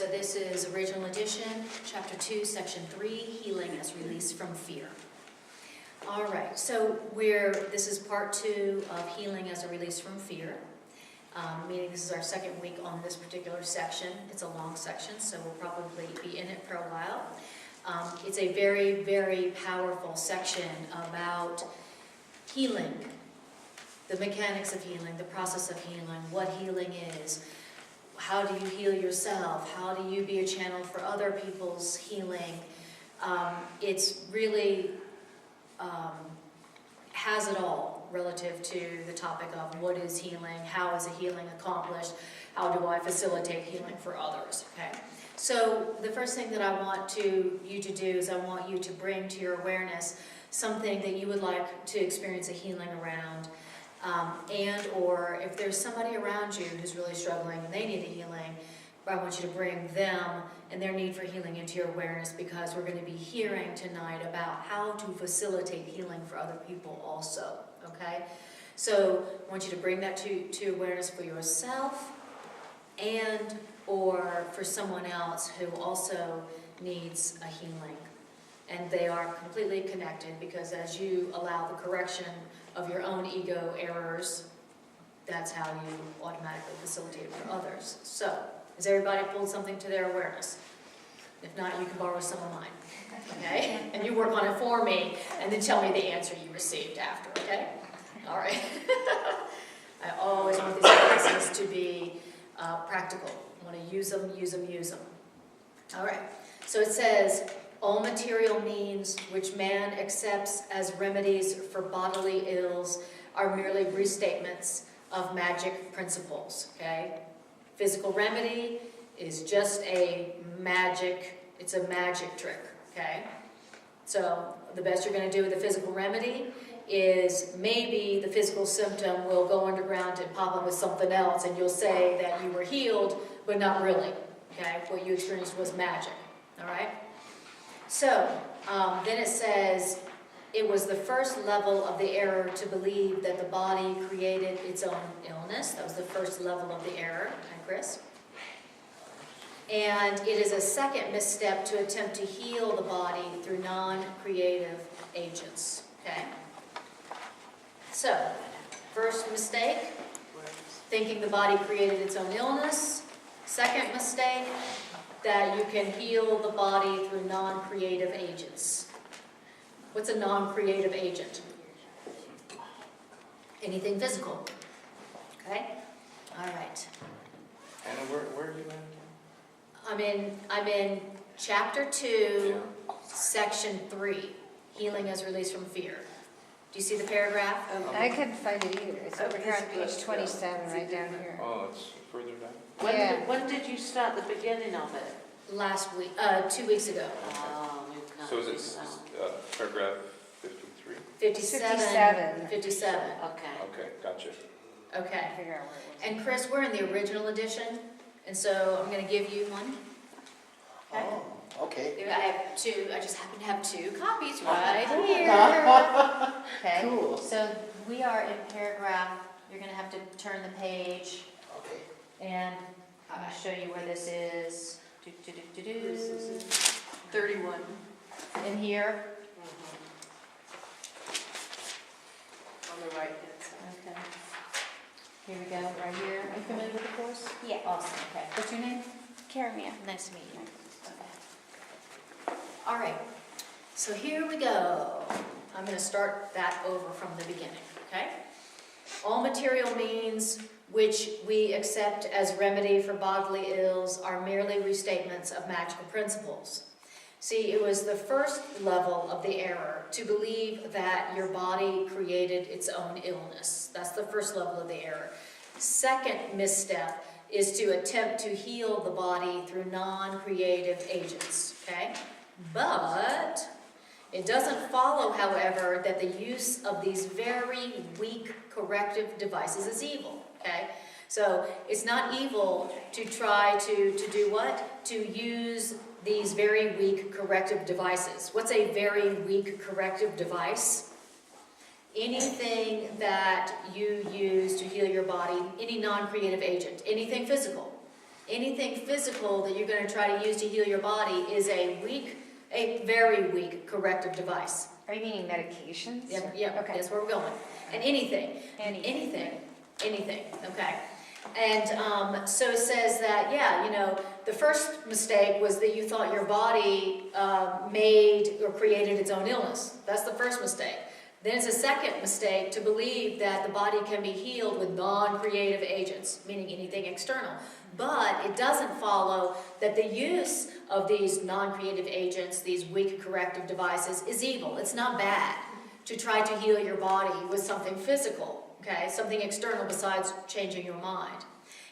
So this is Original Edition, Chapter 2, Section 3, Healing as Release from Fear. All right, so this is Part 2 of Healing as a Release from Fear, meaning this is our second week on this particular section. It's a long section, so we'll probably be in it for a while. It's a very, very powerful section about healing, the mechanics of healing, the process of healing, what healing is. How do you heal yourself? How do you be a channel for other people's healing? It's really has it all relative to the topic of what is healing, how is a healing accomplished, how do I facilitate healing for others, okay? So the first thing that I want you to do is I want you to bring to your awareness something that you would like to experience a healing around. And or if there's somebody around you who's really struggling and they need a healing, I want you to bring them and their need for healing into your awareness, because we're going to be hearing tonight about how to facilitate healing for other people also, okay? So I want you to bring that to awareness for yourself and or for someone else who also needs a healing. And they are completely connected, because as you allow the correction of your own ego errors, that's how you automatically facilitate it for others. So, has everybody pulled something to their awareness? If not, you can borrow some of mine, okay? And you work on it for me, and then tell me the answer you received after, okay? All right. I always want these classes to be practical. I want to use them, use them, use them. All right. So it says, all material means which man accepts as remedies for bodily ills are merely restatements of magic principles, okay? Physical remedy is just it's a magic trick, okay? So the best you're going to do with a physical remedy is maybe the physical symptom will go underground and pop up with something else, and you'll say that you were healed, but not really, okay? What you experienced was magic, all right? So, then it says, it was the first level of the error to believe that the body created its own illness. That was the first level of the error. Hi, Chris. And it is a second misstep to attempt to heal the body through non-creative agents. Okay? So, first mistake, thinking the body created its own illness. Second mistake, that you can heal the body through non-creative agents. What's a non-creative agent? Anything physical. Okay? All right. Anna, where are you at again? I'm in Chapter 2, Section 3, Healing as Release from Fear. Do you see the paragraph? I couldn't find it either. It's over here on page 27, right down here. Oh, it's further down. When did you start the beginning of it? Last week, 2 weeks ago. So is it paragraph 53? 57. 57. Okay. Okay, gotcha. Okay. Figure out where it was. And Chris, we're in the original edition, and so I'm going to give you one. Okay. Oh, okay. I have two. I just happen to have two copies right here. Okay. Cool. So we are in paragraph. You're going to have to turn the page, Okay. and I'm going to show you where this is. This is 31. In here. On the right hand side. Okay. Here we go. Right here. Are you familiar with the course? Yeah. Awesome. Okay. What's your name? Karamia. Nice to meet you. Okay. All right. So here we go. I'm going to start that over from the beginning. Okay. All material means which we accept as remedy for bodily ills are merely restatements of magical principles. See, it was the first level of the error to believe that your body created its own illness. That's the first level of the error. Second misstep is to attempt to heal the body through non-creative agents, okay? But it doesn't follow, however, that the use of these very weak corrective devices is evil, okay? So it's not evil to try to do what? To use these very weak corrective devices. What's a very weak corrective device? Anything that you use to heal your body, any non-creative agent, anything physical. Anything physical that you're going to try to use to heal your body is a very weak corrective device. Are you meaning medications? Yep, Okay. that's where we're going. And anything, okay? And so it says that, yeah, you know, the first mistake was that you thought your body made or created its own illness. That's the first mistake. Then it's a second mistake to believe that the body can be healed with non-creative agents, meaning anything external. But it doesn't follow that the use of these non-creative agents, these weak corrective devices, is evil. It's not bad to try to heal your body with something physical, okay? Something external besides changing your mind.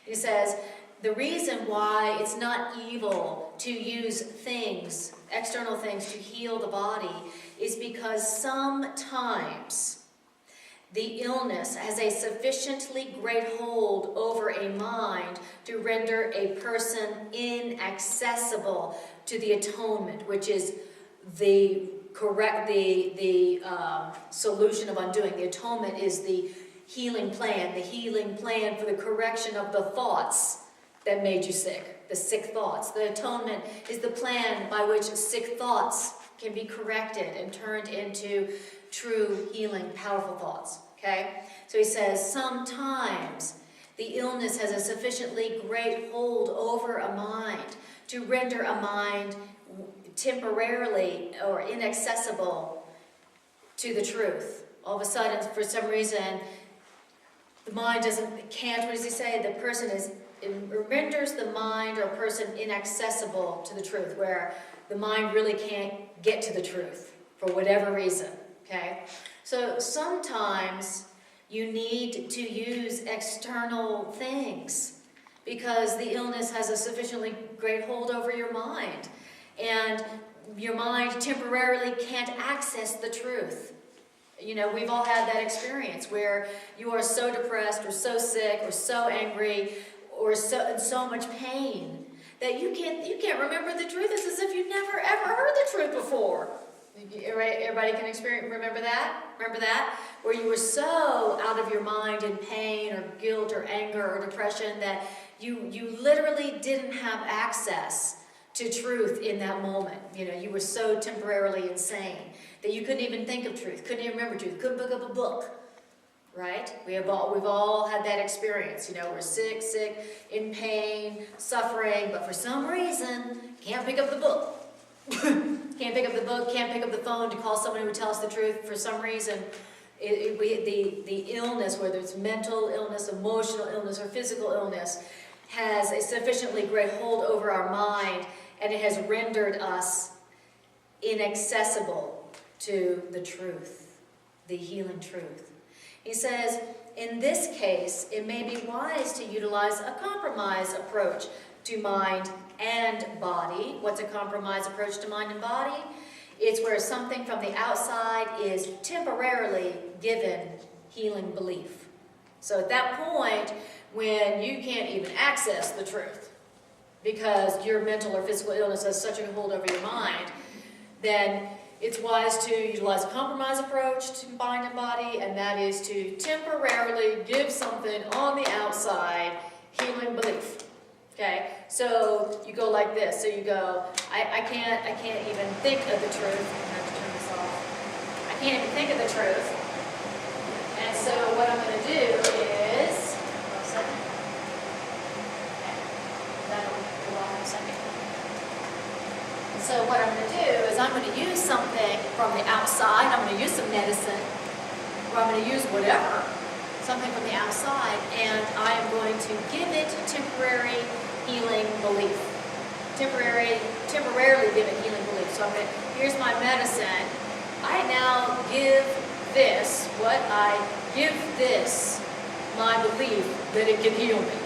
He says, the reason why it's not evil to use things, external things, to heal the body is because sometimes the illness has a sufficiently great hold over a mind to render a person inaccessible to the atonement, which is the solution of undoing. The atonement is the healing plan for the correction of the thoughts that made you sick, the sick thoughts. The atonement is the plan by which sick thoughts can be corrected and turned into true healing, powerful thoughts, okay? So he says, sometimes the illness has a sufficiently great hold over a mind to render a mind temporarily or inaccessible to the truth. All of a sudden, for some reason, the mind can't, what does he say? The person it renders the mind or person inaccessible to the truth, where the mind really can't get to the truth for whatever reason, okay? So sometimes you need to use external things because the illness has a sufficiently great hold over your mind, and your mind temporarily can't access the truth. You know, we've all had that experience where you are so depressed or so sick or so angry or in so much pain that you can't remember the truth. It's as if you've never ever heard the truth before. Everybody can remember that? Remember that? Where you were so out of your mind in pain or guilt or anger or depression that you literally didn't have access to truth in that moment. You know, you were so temporarily insane that you couldn't even think of truth, couldn't even remember truth, couldn't pick up a book, right? We've all had that experience. You know, we're sick, in pain, suffering, but for some reason, can't pick up the book. Can't pick up the book, can't pick up the phone to call someone who would tell us the truth. For some reason, the illness, whether it's mental illness, emotional illness, or physical illness, has a sufficiently great hold over our mind, and it has rendered us inaccessible to the truth, the healing truth. He says, in this case, it may be wise to utilize a compromise approach to mind and body. What's a compromise approach to mind and body? It's where something from the outside is temporarily given healing belief. So at that point, when you can't even access the truth because your mental or physical illness has such a hold over your mind, then it's wise to utilize a compromise approach to mind and body, and that is to temporarily give something on the outside healing belief. Okay, so you go like this. So you go, I can't even think of the truth. I'm going to have to turn this off. I can't even think of the truth. And so what I'm going to do is, hold on a second. Okay, that'll go off in a second. And so what I'm going to do is I'm going to use something from the outside. I'm going to use some medicine, or I'm going to use whatever, something from the outside, and I am going to give it temporary healing belief. Temporarily give it healing belief. So I'm going to, here's my medicine. I now give this, my belief that it can heal me.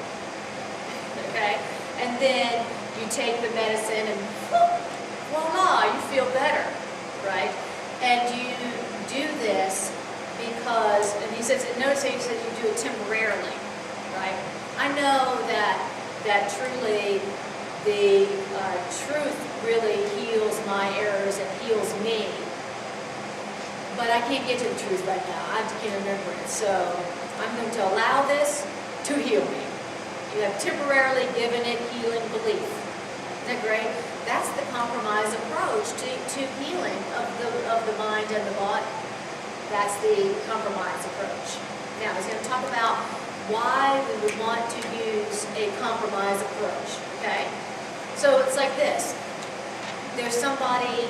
Okay? And then you take the medicine and voila, you feel better, right? And you do this because, and he says, notice he says you do it temporarily, right? I know that truly the truth really heals my errors and heals me, but I can't get to the truth right now. I can't remember it, so I'm going to allow this to heal me. You have temporarily given it healing belief. Isn't that great? That's the compromise approach to healing of the mind and the body. That's the compromise approach. Now, he's going to talk about why we would want to use a compromise approach, okay? So it's like this. There's somebody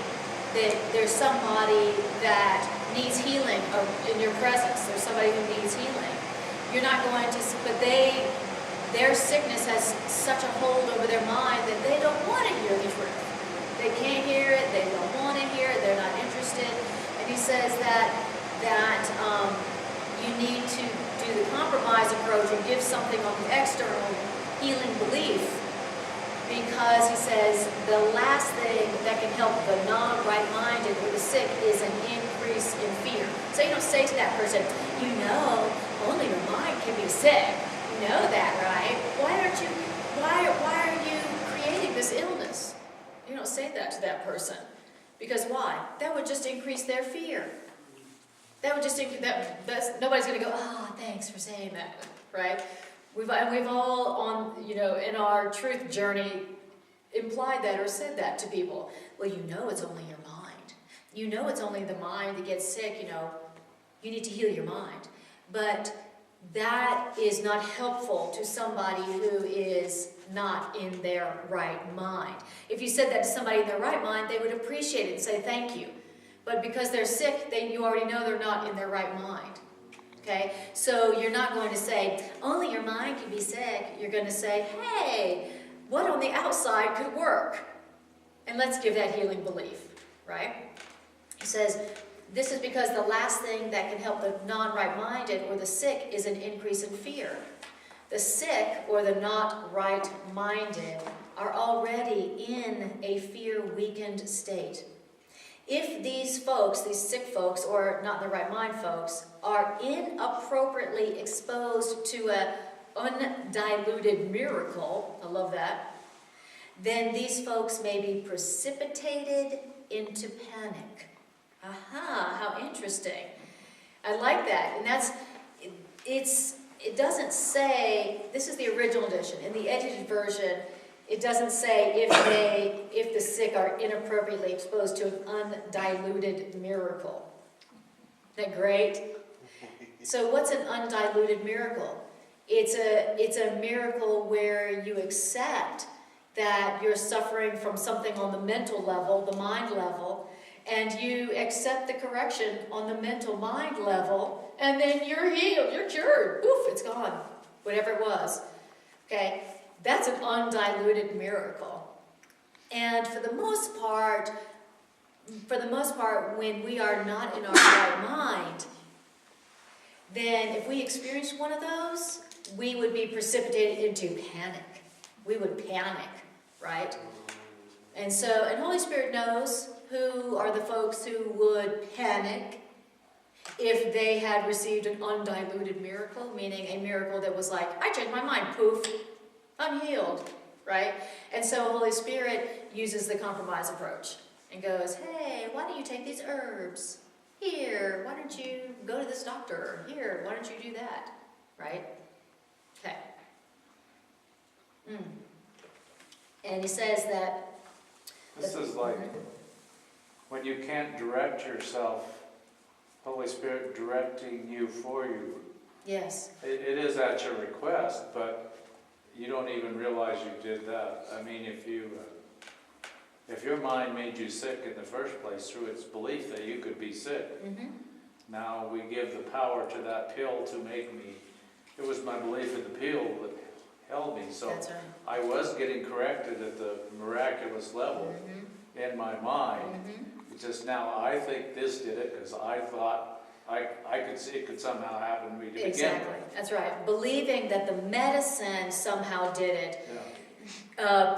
that needs healing in your presence. There's somebody who needs healing. You're not going to, but their sickness has such a hold over their mind that they don't want to hear the truth. They can't hear it, they don't want to hear it, they're not interested. And he says that you need to do the compromise approach and give something on the external healing belief, because he says the last thing that can help the non-right-minded or the sick is an increase in fear. So you don't say to that person, you know, only your mind can be sick. You know that, right? Why are you creating this illness? You don't say that to that person. Because why? That would just increase their fear. That would just nobody's going to go, oh, thanks for saying that, right? We've all in our truth journey implied that or said that to people. Well, you know it's only your mind. You know it's only the mind that gets sick, you need to heal your mind. But that is not helpful to somebody who is not in their right mind. If you said that to somebody in their right mind, they would appreciate it and say thank you. But because they're sick, you already know they're not in their right mind. Okay? So you're not going to say, only your mind can be sick. You're going to say, hey, what on the outside could work? And let's give that healing belief, right? He says, this is because the last thing that can help the non-right-minded or the sick is an increase in fear. The sick or the not right-minded are already in a fear-weakened state. If these folks, these sick folks, or not in the right mind folks, are inappropriately exposed to an undiluted miracle, I love that, then these folks may be precipitated into panic. Aha, how interesting. I like that. And it doesn't say, this is the original edition. In the edited version, it doesn't say if the sick are inappropriately exposed to an undiluted miracle. Isn't that great? So what's an undiluted miracle? It's a miracle where you accept that you're suffering from something on the mental level, the mind level, and you accept the correction on the mental mind level, and then you're healed, you're cured. Poof, it's gone. Whatever it was. Okay? That's an undiluted miracle. And for the most part, when we are not in our right mind, then if we experience one of those, we would be precipitated into panic. We would panic, right? And Holy Spirit knows who are the folks who would panic if they had received an undiluted miracle, meaning a miracle that was like, I changed my mind, poof, I'm healed, right? And so Holy Spirit uses the compromise approach and goes, hey, why don't you take these herbs? Here, why don't you go to this doctor? Here, why don't you do that? Right? Okay. And he says that... This is like when you can't direct yourself, Holy Spirit directing you for you. Yes. It is at your request, but you don't even realize you did that. I mean, if your mind made you sick in the first place through its belief that you could be sick, now we give the power to that pill to make me. It was my belief in the pill that held me. So That's right. I was getting corrected at the miraculous level in my mind. It's just now I think this did it because I thought I could see it could somehow happen to me to begin with. Exactly. That's right. Believing that the medicine somehow did it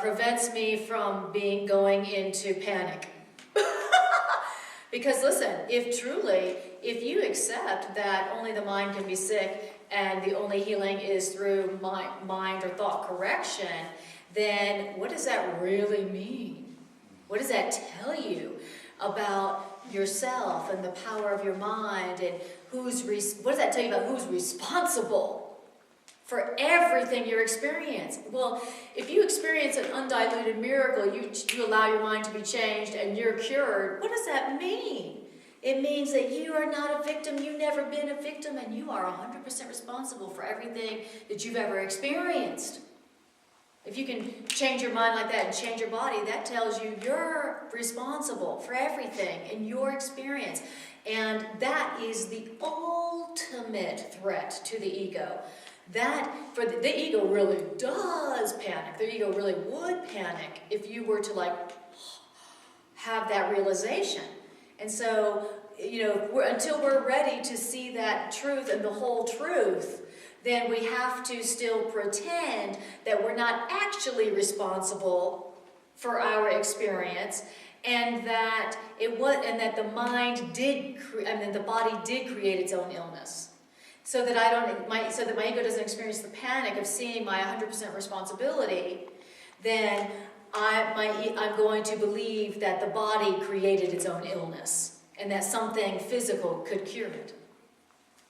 prevents me from going into panic. Because listen, if you accept that only the mind can be sick and the only healing is through mind or thought correction, then what does that really mean? What does that tell you about yourself and the power of your mind, and what does that tell you about who's responsible for everything you experience. Well, if you experience an undiluted miracle, you allow your mind to be changed and you're cured, what does that mean? It means that you are not a victim, you've never been a victim, and you are 100% responsible for everything that you've ever experienced. If you can change your mind like that and change your body, that tells you you're responsible for everything in your experience. And that is the ultimate threat to the ego. That, for the ego really does panic. The ego really would panic if you were to like have that realization. And so, until we're ready to see that truth and the whole truth, then we have to still pretend that we're not actually responsible for our experience, and that the body did create its own illness. So that my ego doesn't experience the panic of seeing my 100% responsibility, then I'm going to believe that the body created its own illness and that something physical could cure it.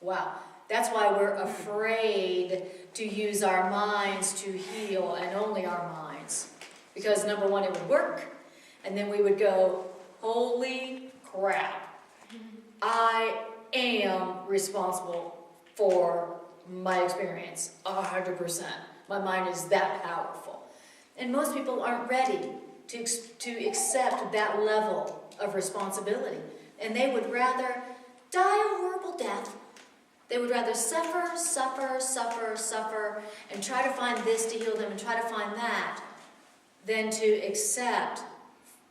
Wow. That's why we're afraid to use our minds to heal, and only our minds. Because number one, it would work, and then we would go, holy crap, I am responsible for my experience, 100%. My mind is that powerful. And most people aren't ready to accept that level of responsibility. And they would rather die a horrible death. They would rather suffer, and try to find this to heal them and try to find that, than to accept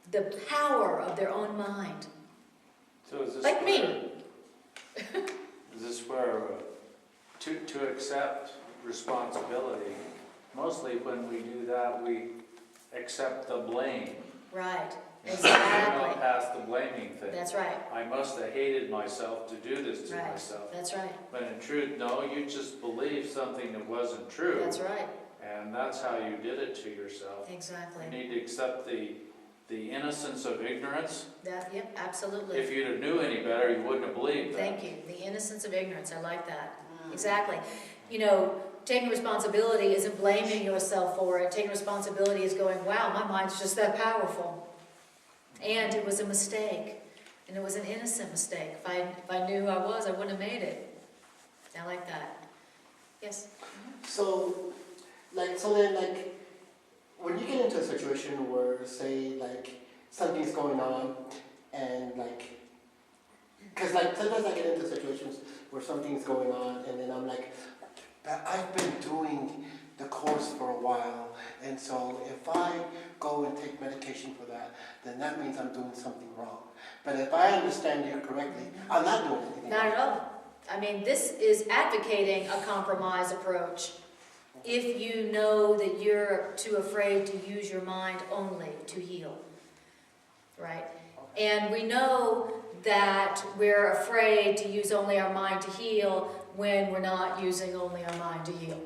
the power of their own mind. So is this like me. Is this where to accept responsibility, mostly when we do that, we accept the blame. Right, We're exactly. not past the blaming thing. That's right. I must have hated myself to do this to Right. myself. That's right. But in truth, no, you just believed something that wasn't true. That's right. And that's how you did it to yourself. Exactly. You need to accept the innocence of ignorance. Yep, absolutely. If you'd have knew any better, you wouldn't have believed that. Thank you. The innocence of ignorance. I like that. Exactly. Taking responsibility isn't blaming yourself for it. Taking responsibility is going, wow, my mind's just that powerful. And it was a mistake. And it was an innocent mistake. If I knew who I was, I wouldn't have made it. I like that. Yes? So then, when you get into a situation where, say, something's going on, and, because, sometimes I get into situations where something's going on, and then I'm like, but I've been doing the course for a while, and so if I go and take medication for that, then that means I'm doing something wrong. But if I understand you correctly, I'm not doing anything wrong. Not at all. I mean, this is advocating a compromise approach. If you know that you're too afraid to use your mind only to heal, right? And we know that we're afraid to use only our mind to heal when we're not using only our mind to heal.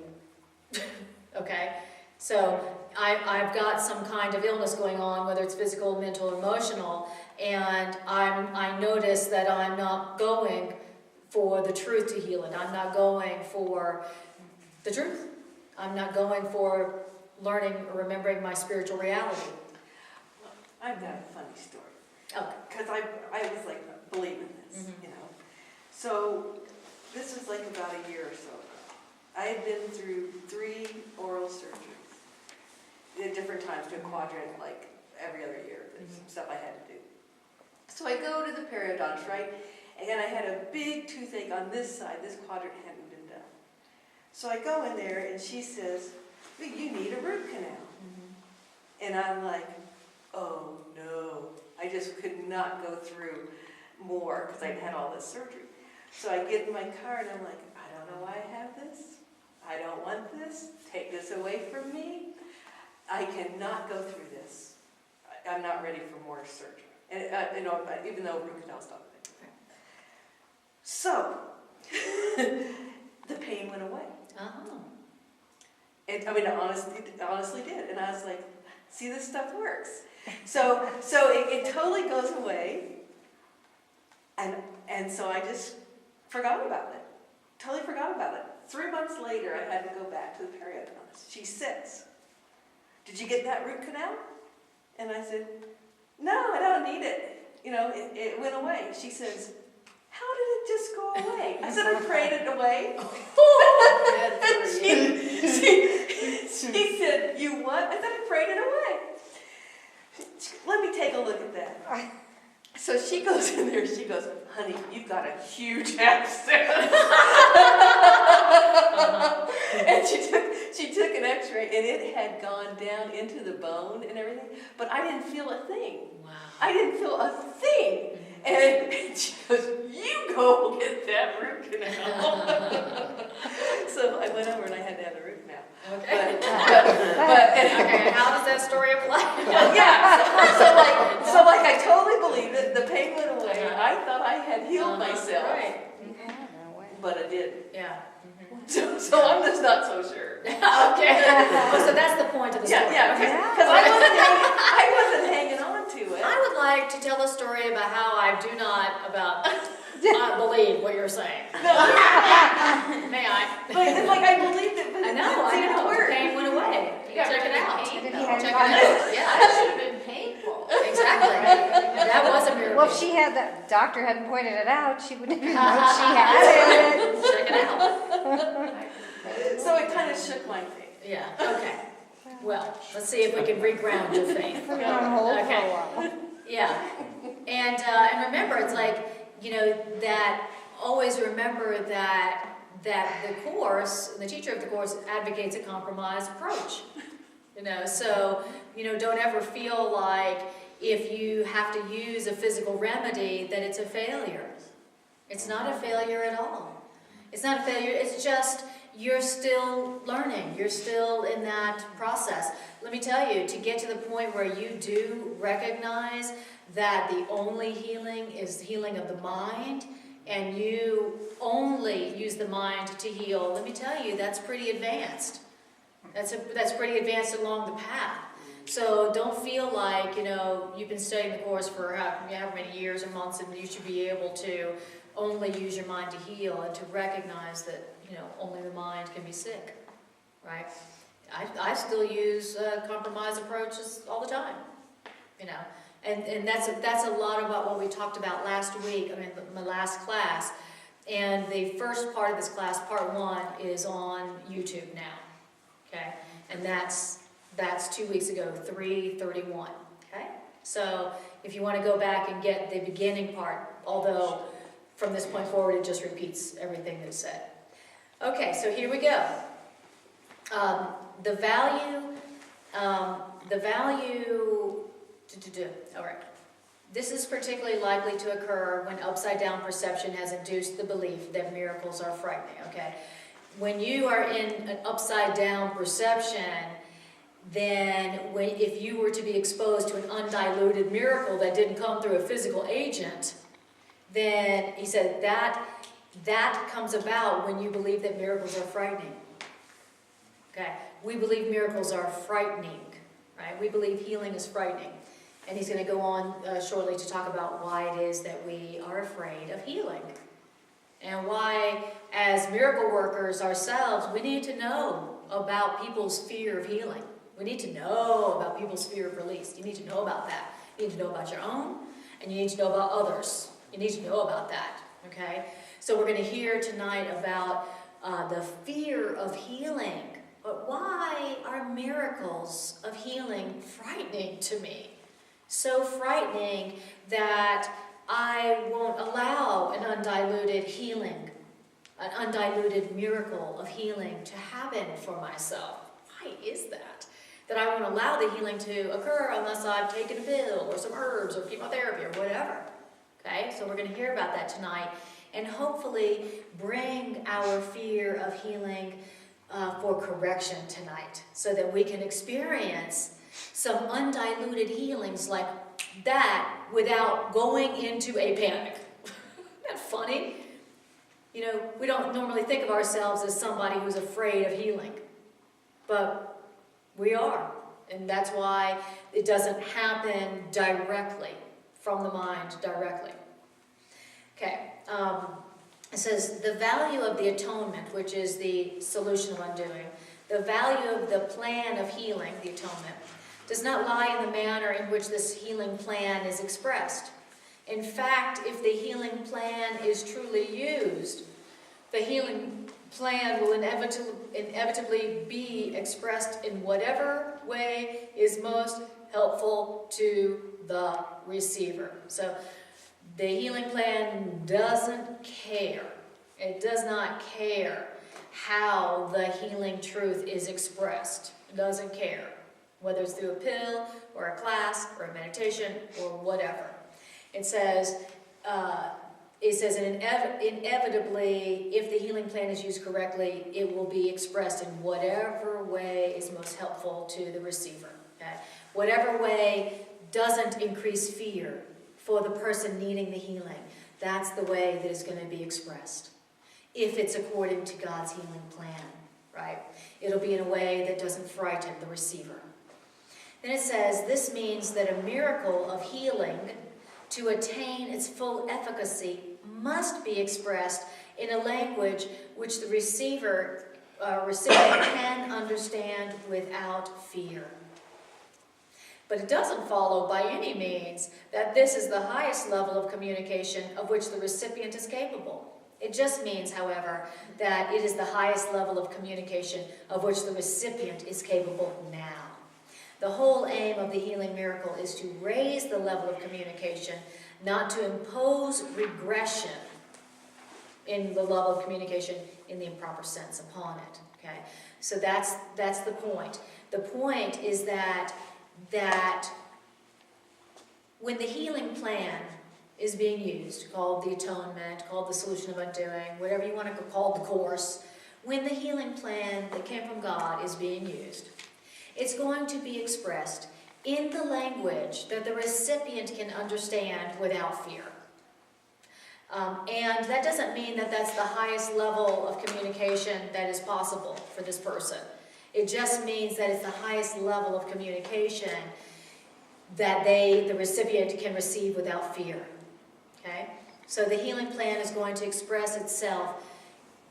Okay? So I've got some kind of illness going on, whether it's physical, mental, emotional, and I notice that I'm not going for the truth to heal it. I'm not going for the truth. I'm not going for learning or remembering my spiritual reality. I've got a funny story. Okay. Because I was believing this, So this was about a year or so ago. I had been through 3 oral surgeries at different times, to a quadrant every other year. There's some stuff I had to do. So I go to the periodontist, right? And I had a big toothache on this side. This quadrant hadn't been done. So I go in there and she says, well, you need a root canal. And I'm like, oh no. I just could not go through more because I'd had all this surgery. So I get in my car and I'm like, I don't know why I have this. I don't want this. Take this away from me. I cannot go through this. I'm not ready for more surgery. And even though root canal's not there. So the pain went away. It honestly did. And I was like, see, this stuff works. So it totally goes away. And so I just forgot about it. Totally forgot about it. 3 months later, I had to go back to the periodontist. She says, "Did you get that root canal?" And I said, "No, I don't need it. You know, it went away." She says, "How did it just go away?" I said, "I prayed it away." And she said, "You what?" I said, "I prayed it away." "Let me take a look at that." So she goes in there, she goes, "Honey, you've got a huge abscess." And she took an x-ray, and it had gone down into the bone and everything, but I didn't feel a thing. Wow. I didn't feel a thing. And she goes, "You go get that root canal." So I went over and I had to have the root canal. Okay. But Okay, how does that story apply? yeah, so like I totally believed it. The pain went away. I thought I had healed myself, Right. No way. but it didn't. Yeah. So I'm just not so sure. Okay. Oh, so that's the point of the story. Yeah, Okay. because I wasn't hanging on to it. I would like to tell a story about how I do not believe what you're saying. May I? But it's like I believed it, but I it know. didn't seem to The work. pain went away. Yeah, Check it but out. pain, Did though. he have Check it gone- out. Yeah. That should have been painful. Exactly. That was a miracle. Well, if she had, the doctor hadn't pointed it out, she wouldn't have known she had it. Check it out. So it kind of shook my faith. Yeah. Okay. Well, let's see if we can reground your faith. Put it on hold for Okay. a while. Yeah, and remember, it's like, you know, that always remember that the course, the teacher of the course advocates a compromise approach. You know, so don't ever feel like if you have to use a physical remedy that it's a failure. It's not a failure at all. It's not a failure. It's just you're still learning. You're still in that process. Let me tell you, to get to the point where you do recognize that the only healing is the healing of the mind, and you only use the mind to heal, let me tell you, that's pretty advanced. That's pretty advanced along the path. So don't feel like, you've been studying the course for however many years or months, and you should be able to only use your mind to heal, and to recognize that, only the mind can be sick, right? I still use compromise approaches all the time, and that's a lot about what we talked about last week, my last class. And the first part of this class, part 1, is on YouTube now, okay? And that's 2 weeks ago, 3:31, okay? So if you want to go back and get the beginning part, although from this point forward it just repeats everything that's said. Okay, so here we go. The value, all right. This is particularly likely to occur when upside-down perception has induced the belief that miracles are frightening, okay? When you are in an upside-down perception, then if you were to be exposed to an undiluted miracle that didn't come through a physical agent, then he said that comes about when you believe that miracles are frightening. Okay, we believe miracles are frightening, right? We believe healing is frightening. And he's going to go on shortly to talk about why it is that we are afraid of healing. And why, as miracle workers ourselves, we need to know about people's fear of healing. We need to know about people's fear of release. You need to know about that. You need to know about your own, and you need to know about others. You need to know about that, okay? So we're going to hear tonight about the fear of healing. But why are miracles of healing frightening to me? So frightening that I won't allow an undiluted healing, an undiluted miracle of healing to happen for myself. Why is that? That I won't allow the healing to occur unless I've taken a pill or some herbs or chemotherapy or whatever. Okay, so we're going to hear about that tonight, and hopefully bring our fear of healing for correction tonight, so that we can experience some undiluted healings like that without going into a panic. Isn't that funny? We don't normally think of ourselves as somebody who's afraid of healing, but we are, and that's why it doesn't happen directly from the mind directly. Okay, It says, the value of the atonement, which is the solution of undoing, the value of the plan of healing, the atonement, does not lie in the manner in which this healing plan is expressed. In fact, if the healing plan is truly used, the healing plan will inevitably be expressed in whatever way is most helpful to the receiver. So the healing plan doesn't care. It does not care how the healing truth is expressed. It doesn't care whether it's through a pill or a class or a meditation or whatever. It says inevitably, if the healing plan is used correctly, it will be expressed in whatever way is most helpful to the receiver. Okay? Whatever way doesn't increase fear for the person needing the healing, that's the way that it's going to be expressed. If it's according to God's healing plan, right? It'll be in a way that doesn't frighten the receiver. Then it says, this means that a miracle of healing, to attain its full efficacy, must be expressed in a language which the recipient can understand without fear. But it doesn't follow by any means that this is the highest level of communication of which the recipient is capable. It just means, however, that it is the highest level of communication of which the recipient is capable now. The whole aim of the healing miracle is to raise the level of communication, not to impose regression in the level of communication in the improper sense upon it. Okay, so that's the point. The point is that when the healing plan is being used, called the atonement, called the solution of undoing, whatever you want to call the course, when the healing plan that came from God is being used, it's going to be expressed in the language that the recipient can understand without fear. And that doesn't mean that that's the highest level of communication that is possible for this person. It just means that it's the highest level of communication that the recipient can receive without fear. Okay? So the healing plan is going to express itself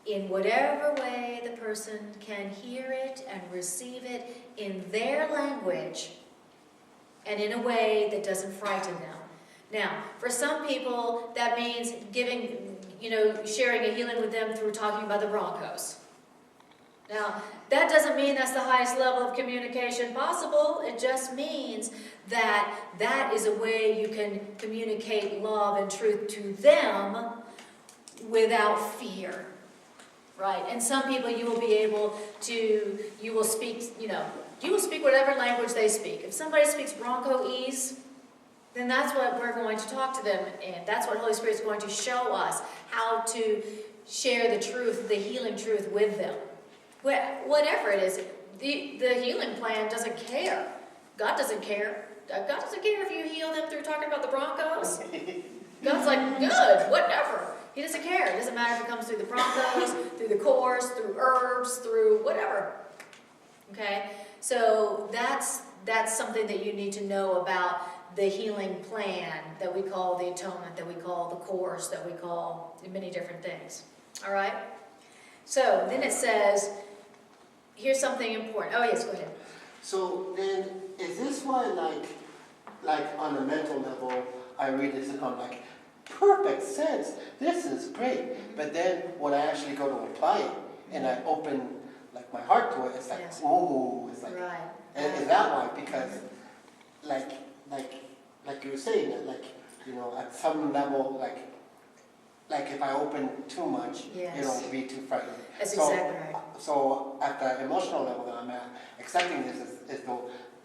in whatever way the person can hear it and receive it in their language and in a way that doesn't frighten them. Now, for some people, that means sharing a healing with them through talking about the Broncos. Now, that doesn't mean that's the highest level of communication possible. It just means that that is a way you can communicate love and truth to them without fear. Right? And some people you will speak whatever language they speak. If somebody speaks Bronco-ese, then that's what we're going to talk to them in. That's what Holy Spirit is going to show us, how to share the truth, the healing truth with them. Whatever it is, the healing plan doesn't care. God doesn't care. God doesn't care if you heal them through talking about the Broncos. God's like, good, whatever. He doesn't care. It doesn't matter if it comes through the Broncos, through the course, through herbs, through whatever. Okay? So that's something that you need to know about the healing plan that we call the atonement, that we call the course, that we call many different things. All right? So then it says, here's something important. Oh, yes, go ahead. So then, is this why, like on a mental level, I read this and I'm like, perfect sense, this is great. But then when I actually go to apply it and I open like my heart to it, it's like, Yes. ooh, it's like, Right. and is that why? Because like you were saying, that at some level, like if I open too much, Yes. it'll be too frightening. That's So- exactly right. So at the emotional level that I'm at, accepting this is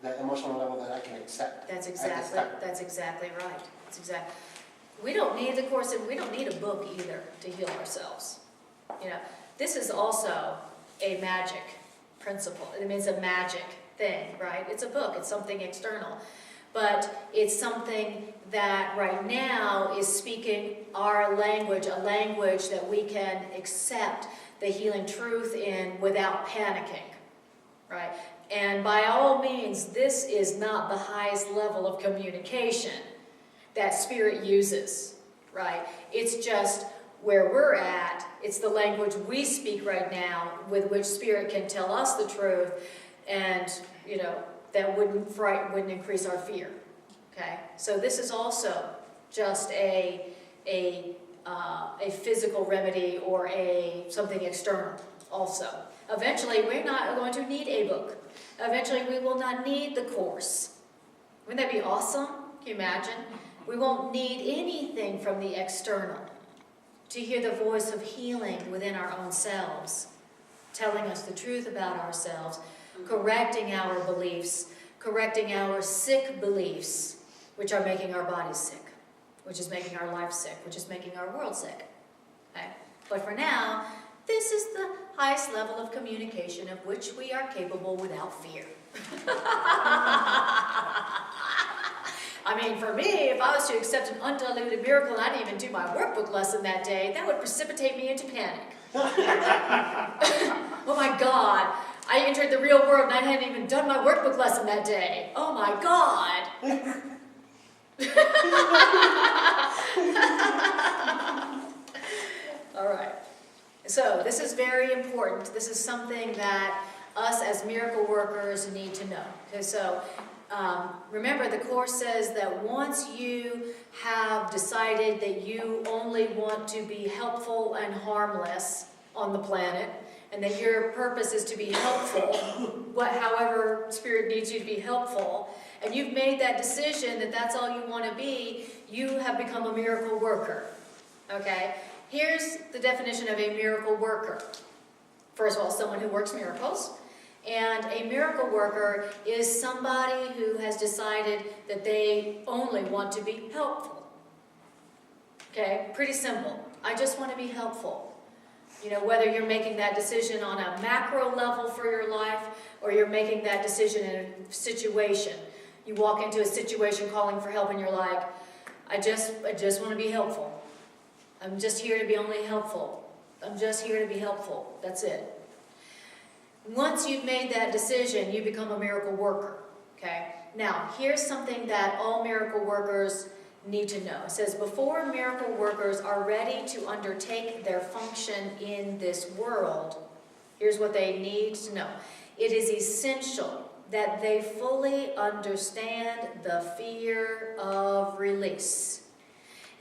the emotional level that I can accept. That's at this exactly time. right. That's exactly. We don't need the course, and we don't need a book either to heal ourselves. This is also a magic principle. I mean, it's a magic thing, right? It's a book. It's something external. But it's something that right now is speaking our language, a language that we can accept the healing truth in without panicking, right? And by all means, this is not the highest level of communication that Spirit uses, right? It's just where we're at, it's the language we speak right now with which Spirit can tell us the truth, and, you know, that wouldn't increase our fear, okay? So this is also just a physical remedy or something external also. Eventually, we're not going to need a book. Eventually, we will not need the course. Wouldn't that be awesome? Can you imagine? We won't need anything from the external to hear the voice of healing within our own selves, telling us the truth about ourselves, correcting our beliefs, correcting our sick beliefs, which are making our bodies sick, which is making our life sick, which is making our world sick. Okay? But for now, this is the highest level of communication of which we are capable without fear. I mean, for me, if I was to accept an undiluted miracle and I didn't even do my workbook lesson that day, that would precipitate me into panic. Oh my God, I entered the real world and I hadn't even done my workbook lesson that day. Oh my God. All right. So this is very important. This is something that us as miracle workers need to know. Okay, so remember, the Course says that once you have decided that you only want to be helpful and harmless on the planet, and that your purpose is to be helpful, however Spirit needs you to be helpful, and you've made that decision that that's all you want to be, you have become a miracle worker. Okay? Here's the definition of a miracle worker. First of all, someone who works miracles. And a miracle worker is somebody who has decided that they only want to be helpful. Okay? Pretty simple. I just want to be helpful. You know, whether you're making that decision on a macro level for your life, or you're making that decision in a situation. You walk into a situation calling for help and you're like, I just want to be helpful. I'm just here to be only helpful. I'm just here to be helpful. That's it. Once you've made that decision, you become a miracle worker. Okay? Now, here's something that all miracle workers need to know. It says, before miracle workers are ready to undertake their function in this world, here's what they need to know. It is essential that they fully understand the fear of release.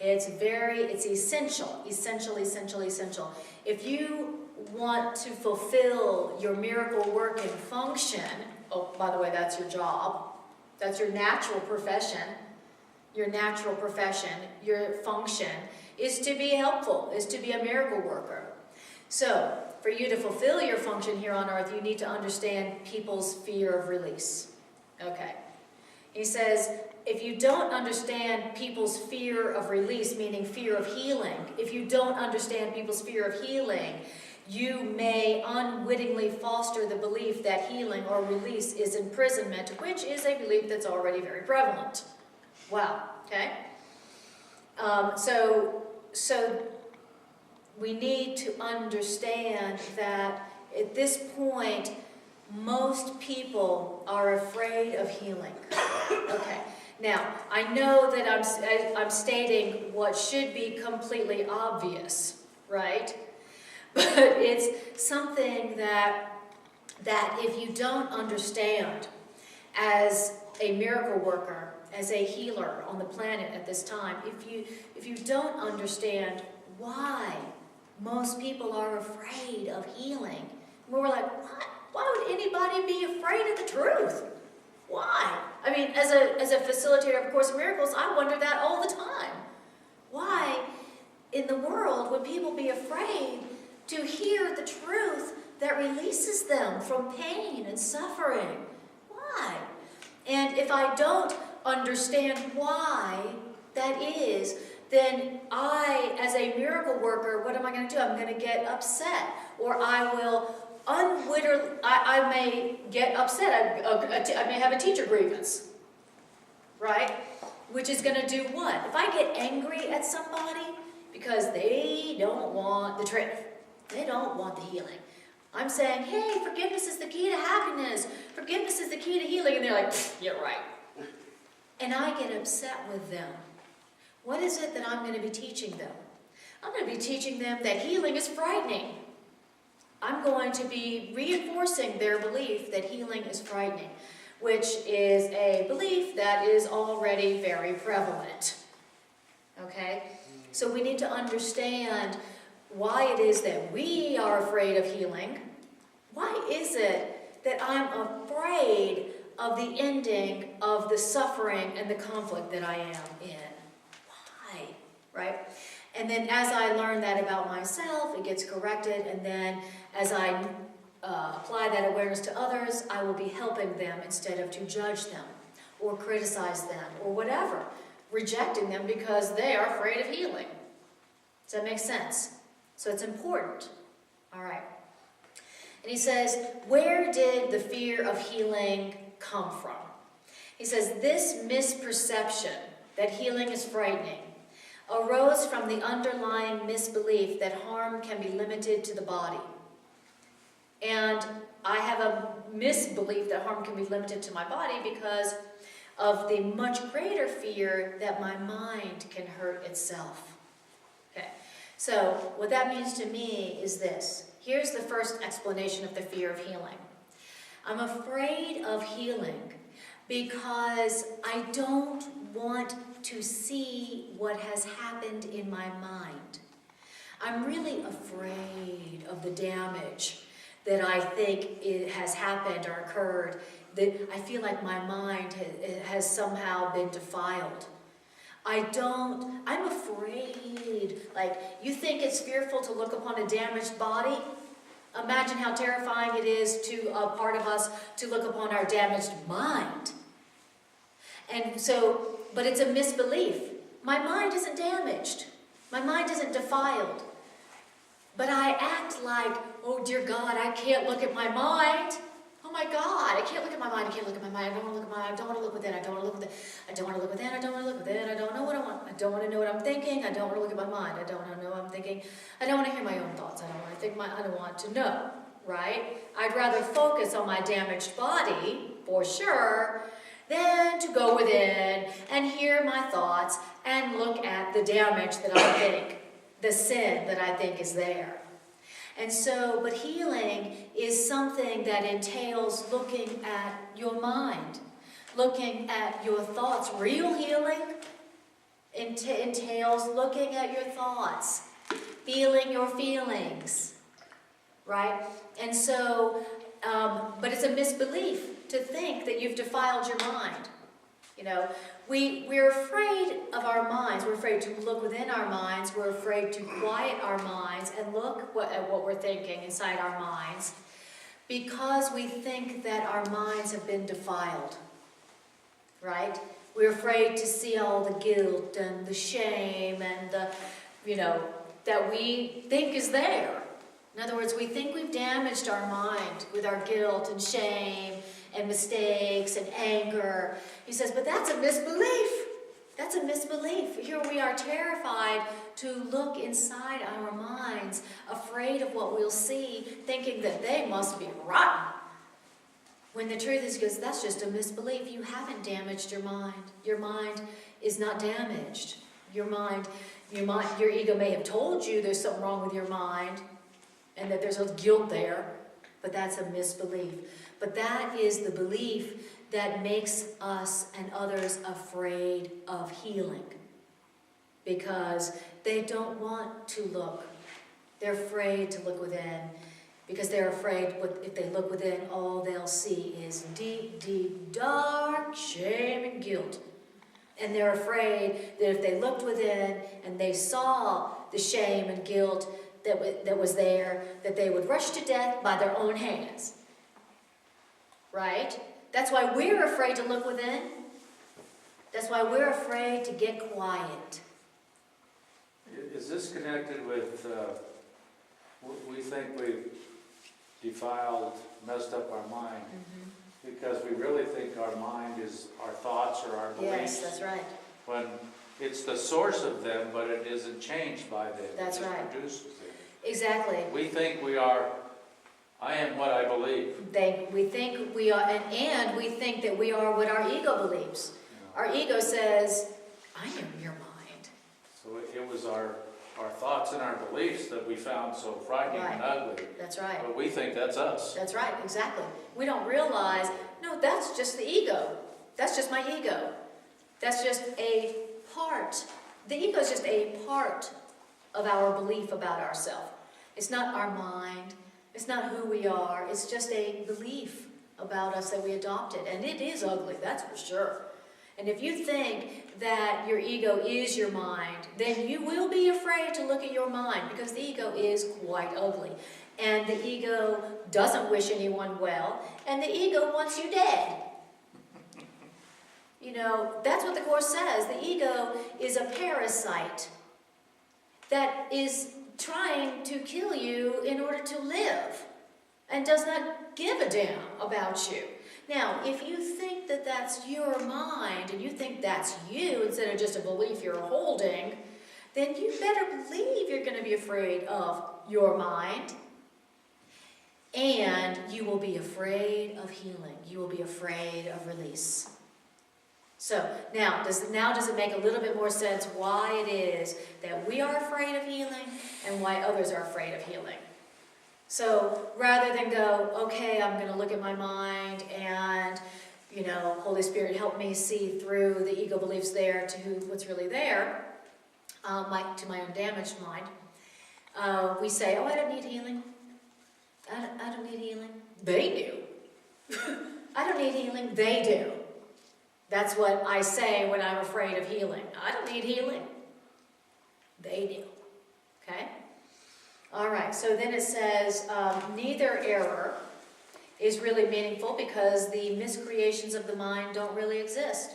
It's essential. If you want to fulfill your miracle working function, oh, by the way, that's your job. That's your natural profession. Your natural profession, your function, is to be helpful, is to be a miracle worker. So, for you to fulfill your function here on earth, you need to understand people's fear of release. Okay. He says, if you don't understand people's fear of release, meaning fear of healing, if you don't understand people's fear of healing, you may unwittingly foster the belief that healing or release is imprisonment, which is a belief that's already very prevalent. Wow, okay? So we need to understand that at this point, most people are afraid of healing. Okay, now, I know that I'm stating what should be completely obvious, right? But it's something that if you don't understand as a miracle worker, as a healer on the planet at this time, if you don't understand why most people are afraid of healing, we're like, what? Why would anybody be afraid of the truth? Why? I mean, as a facilitator of A Course in Miracles, I wonder that all the time. Why in the world would people be afraid to hear the truth that releases them from pain and suffering? Why? And if I don't understand why that is, then I, as a miracle worker, what am I going to do? I'm going to get upset, or I will I may get upset. I may have a teacher grievance, right? Which is going to do what? If I get angry at somebody because they don't want the truth, they don't want the healing, I'm saying, hey, forgiveness is the key to happiness. Forgiveness is the key to healing. And they're like, you're right. And I get upset with them. What is it that I'm going to be teaching them? I'm going to be teaching them that healing is frightening. I'm going to be reinforcing their belief that healing is frightening, which is a belief that is already very prevalent. Okay? So we need to understand why it is that we are afraid of healing. Why is it that I'm afraid of the ending of the suffering and the conflict that I am in? Why? Right? And then as I learn that about myself, it gets corrected, and then as I apply that awareness to others, I will be helping them instead of to judge them or criticize them or whatever, rejecting them because they are afraid of healing. Does that make sense? So it's important. All right. And he says, where did the fear of healing come from? He says, this misperception that healing is frightening arose from the underlying misbelief that harm can be limited to the body. And I have a misbelief that harm can be limited to my body because of the much greater fear that my mind can hurt itself. Okay, so what that means to me is this. Here's the first explanation of the fear of healing. I'm afraid of healing because I don't want to see what has happened in my mind. I'm really afraid of the damage that I think it has happened or occurred, that I feel like my mind has somehow been defiled. I'm afraid. Like, you think it's fearful to look upon a damaged body? Imagine how terrifying it is to a part of us to look upon our damaged mind. And so, but it's a misbelief. My mind isn't damaged. My mind isn't defiled. But I act like, oh dear God, I can't look at my mind. Oh my God, I can't look at my mind. I can't look at my mind. I don't want to look at my mind. I don't want to look within. I don't want to look within. I don't want to look within. I don't want to look within. I don't know what I want. I don't want to know what I'm thinking. I don't want to look at my mind. I don't want to know what I'm thinking. I don't want to hear my own thoughts. I don't want to think I don't want to know, right? I'd rather focus on my damaged body, for sure, than to go within and hear my thoughts and look at the damage that I think, the sin that I think is there. And so, but healing is something that entails looking at your mind, looking at your thoughts. Real healing entails looking at your thoughts, feeling your feelings, right? And so, but it's a misbelief to think that you've defiled your mind. You know, we're afraid of our minds. We're afraid to look within our minds. We're afraid to quiet our minds and look at what we're thinking inside our minds because we think that our minds have been defiled, right? We're afraid to see all the guilt and the shame and the, that we think is there. In other words, we think we've damaged our mind with our guilt and shame and mistakes and anger. He says, but that's a misbelief. That's a misbelief. Here we are terrified to look inside our minds, afraid of what we'll see, thinking that they must be rotten. When the truth is, because that's just a misbelief. You haven't damaged your mind. Your mind is not damaged. Your ego may have told you there's something wrong with your mind and that there's a guilt there, but that's a misbelief. But that is the belief that makes us and others afraid of healing because they don't want to look. They're afraid to look within because they're afraid if they look within, all they'll see is deep, deep, dark shame and guilt. And they're afraid that if they looked within and they saw the shame and guilt that was there, that they would rush to death by their own hands. Right? That's why we're afraid to look within. That's why we're afraid to get quiet. Is this connected with, we think we've defiled, messed up our mind, because we really think our mind is our thoughts or our beliefs. Yes, that's right. When it's the source of them, but it isn't changed by them. That's right. It produces them. Exactly. We think we are, I am what I believe. We think we are, and we think that we are what our ego believes. Our ego says, I am your mind. So it was our our thoughts and our beliefs that we found so frightening and ugly. That's right. But we think that's us. That's right, exactly. We don't realize, no, that's just the ego. That's just my ego. That's just a part. The ego is just a part of our belief about ourselves. It's not our mind. It's not who we are. It's just a belief about us that we adopted. And it is ugly, that's for sure. And if you think that your ego is your mind, then you will be afraid to look at your mind, because the ego is quite ugly. And the ego doesn't wish anyone well, and the ego wants you dead. You know, that's what the Course says. The ego is a parasite that is trying to kill you in order to live, and does not give a damn about you. Now, if you think that that's your mind, and you think that's you instead of just a belief you're holding, then you better believe you're going to be afraid of your mind. And you will be afraid of healing. You will be afraid of release. So, now does it make a little bit more sense why it is that we are afraid of healing and why others are afraid of healing? So, rather than go, okay, I'm going to look at my mind and, you know, Holy Spirit, help me see through the ego beliefs there to what's really there, to my own damaged mind, we say, oh, I don't need healing. I don't need healing. They do. I don't need healing. They do. That's what I say when I'm afraid of healing. I don't need healing. They do. Okay? All right, so then it says, neither error is really meaningful because the miscreations of the mind don't really exist.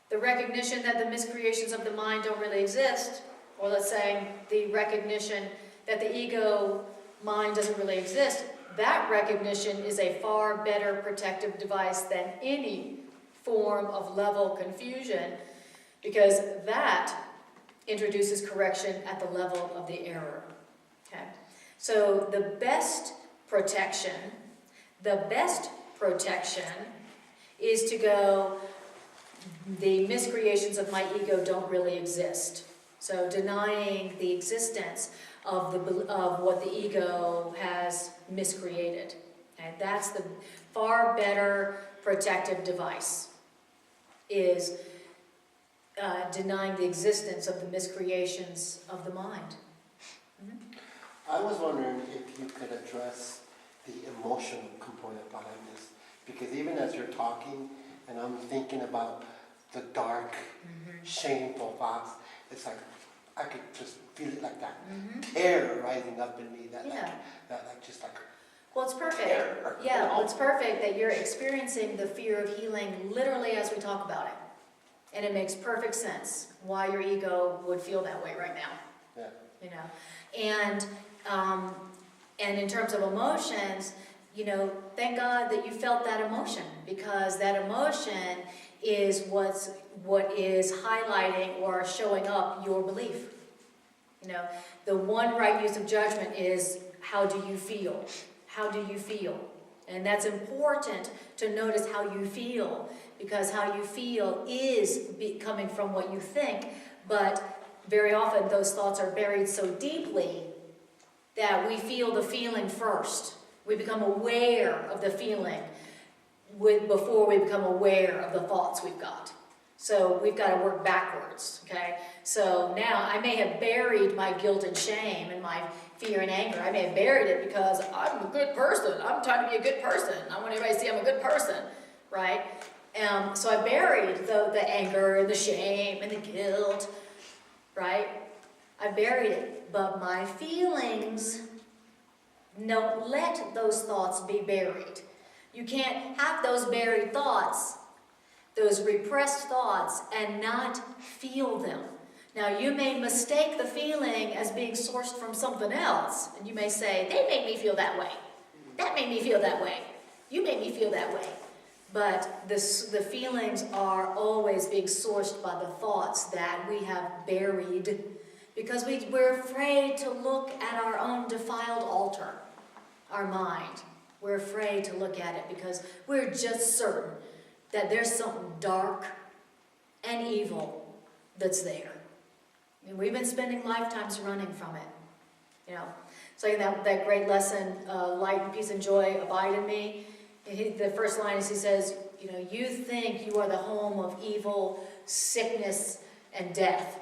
The recognition that the miscreations of the mind don't really exist, or let's say the recognition that the ego mind doesn't really exist, that recognition is a far better protective device than any form of level confusion, because that introduces correction at the level of the error. Okay? So the best protection is to go, the miscreations of my ego don't really exist. So denying the existence of what the ego has miscreated. Okay? That's the far better protective device, is denying the existence of the miscreations of the mind. I was wondering if you could address the emotional component behind this, because even as you're talking and I'm thinking about the dark, shameful thoughts, it's like I could just feel it like that terror rising up in me, Well, it's perfect. terror. Yeah, well, it's perfect that you're experiencing the fear of healing literally as we talk about it. And it makes perfect sense why your ego would feel that way right now. Yeah. You know, and in terms of emotions, you know, thank God that you felt that emotion, because that emotion is what is highlighting or showing up your belief. You know, the one right use of judgment is, how do you feel? How do you feel? And that's important to notice how you feel, because how you feel is coming from what you think, but very often those thoughts are buried so deeply that we feel the feeling first. We become aware of the feeling before we become aware of the thoughts we've got. So we've got to work backwards, okay? So now I may have buried my guilt and shame and my fear and anger. I may have buried it because I'm a good person. I'm trying to be a good person. I want everybody to see I'm a good person, right? So I buried the anger and the shame and the guilt, right? I buried it, but my feelings, don't let those thoughts be buried. You can't have those buried thoughts, those repressed thoughts, and not feel them. Now, you may mistake the feeling as being sourced from something else, and you may say, they made me feel that way. That made me feel that way. You made me feel that way. But the feelings are always being sourced by the thoughts that we have buried, because we're afraid to look at our own defiled altar, our mind. We're afraid to look at it because we're just certain that there's something dark and evil that's there. I mean, we've been spending lifetimes running from it, you know. So that great lesson, light and peace and joy abide in me. The first line is he says, you know, you think you are the home of evil, sickness, and death,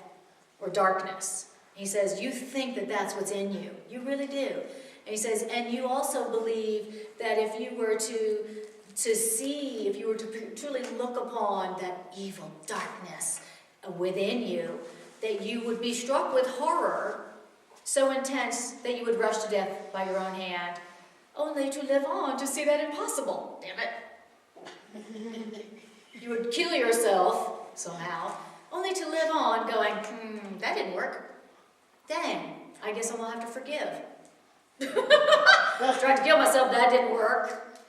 or darkness. He says, you think that that's what's in you. You really do. And he says, and you also believe that if you were to see, if you were to truly look upon that evil darkness within you, that you would be struck with horror so intense that you would rush to death by your own hand, only to live on to see that impossible. Damn it. You would kill yourself somehow, only to live on going, that didn't work. Dang, I guess I will have to forgive. I tried to kill myself, that didn't work.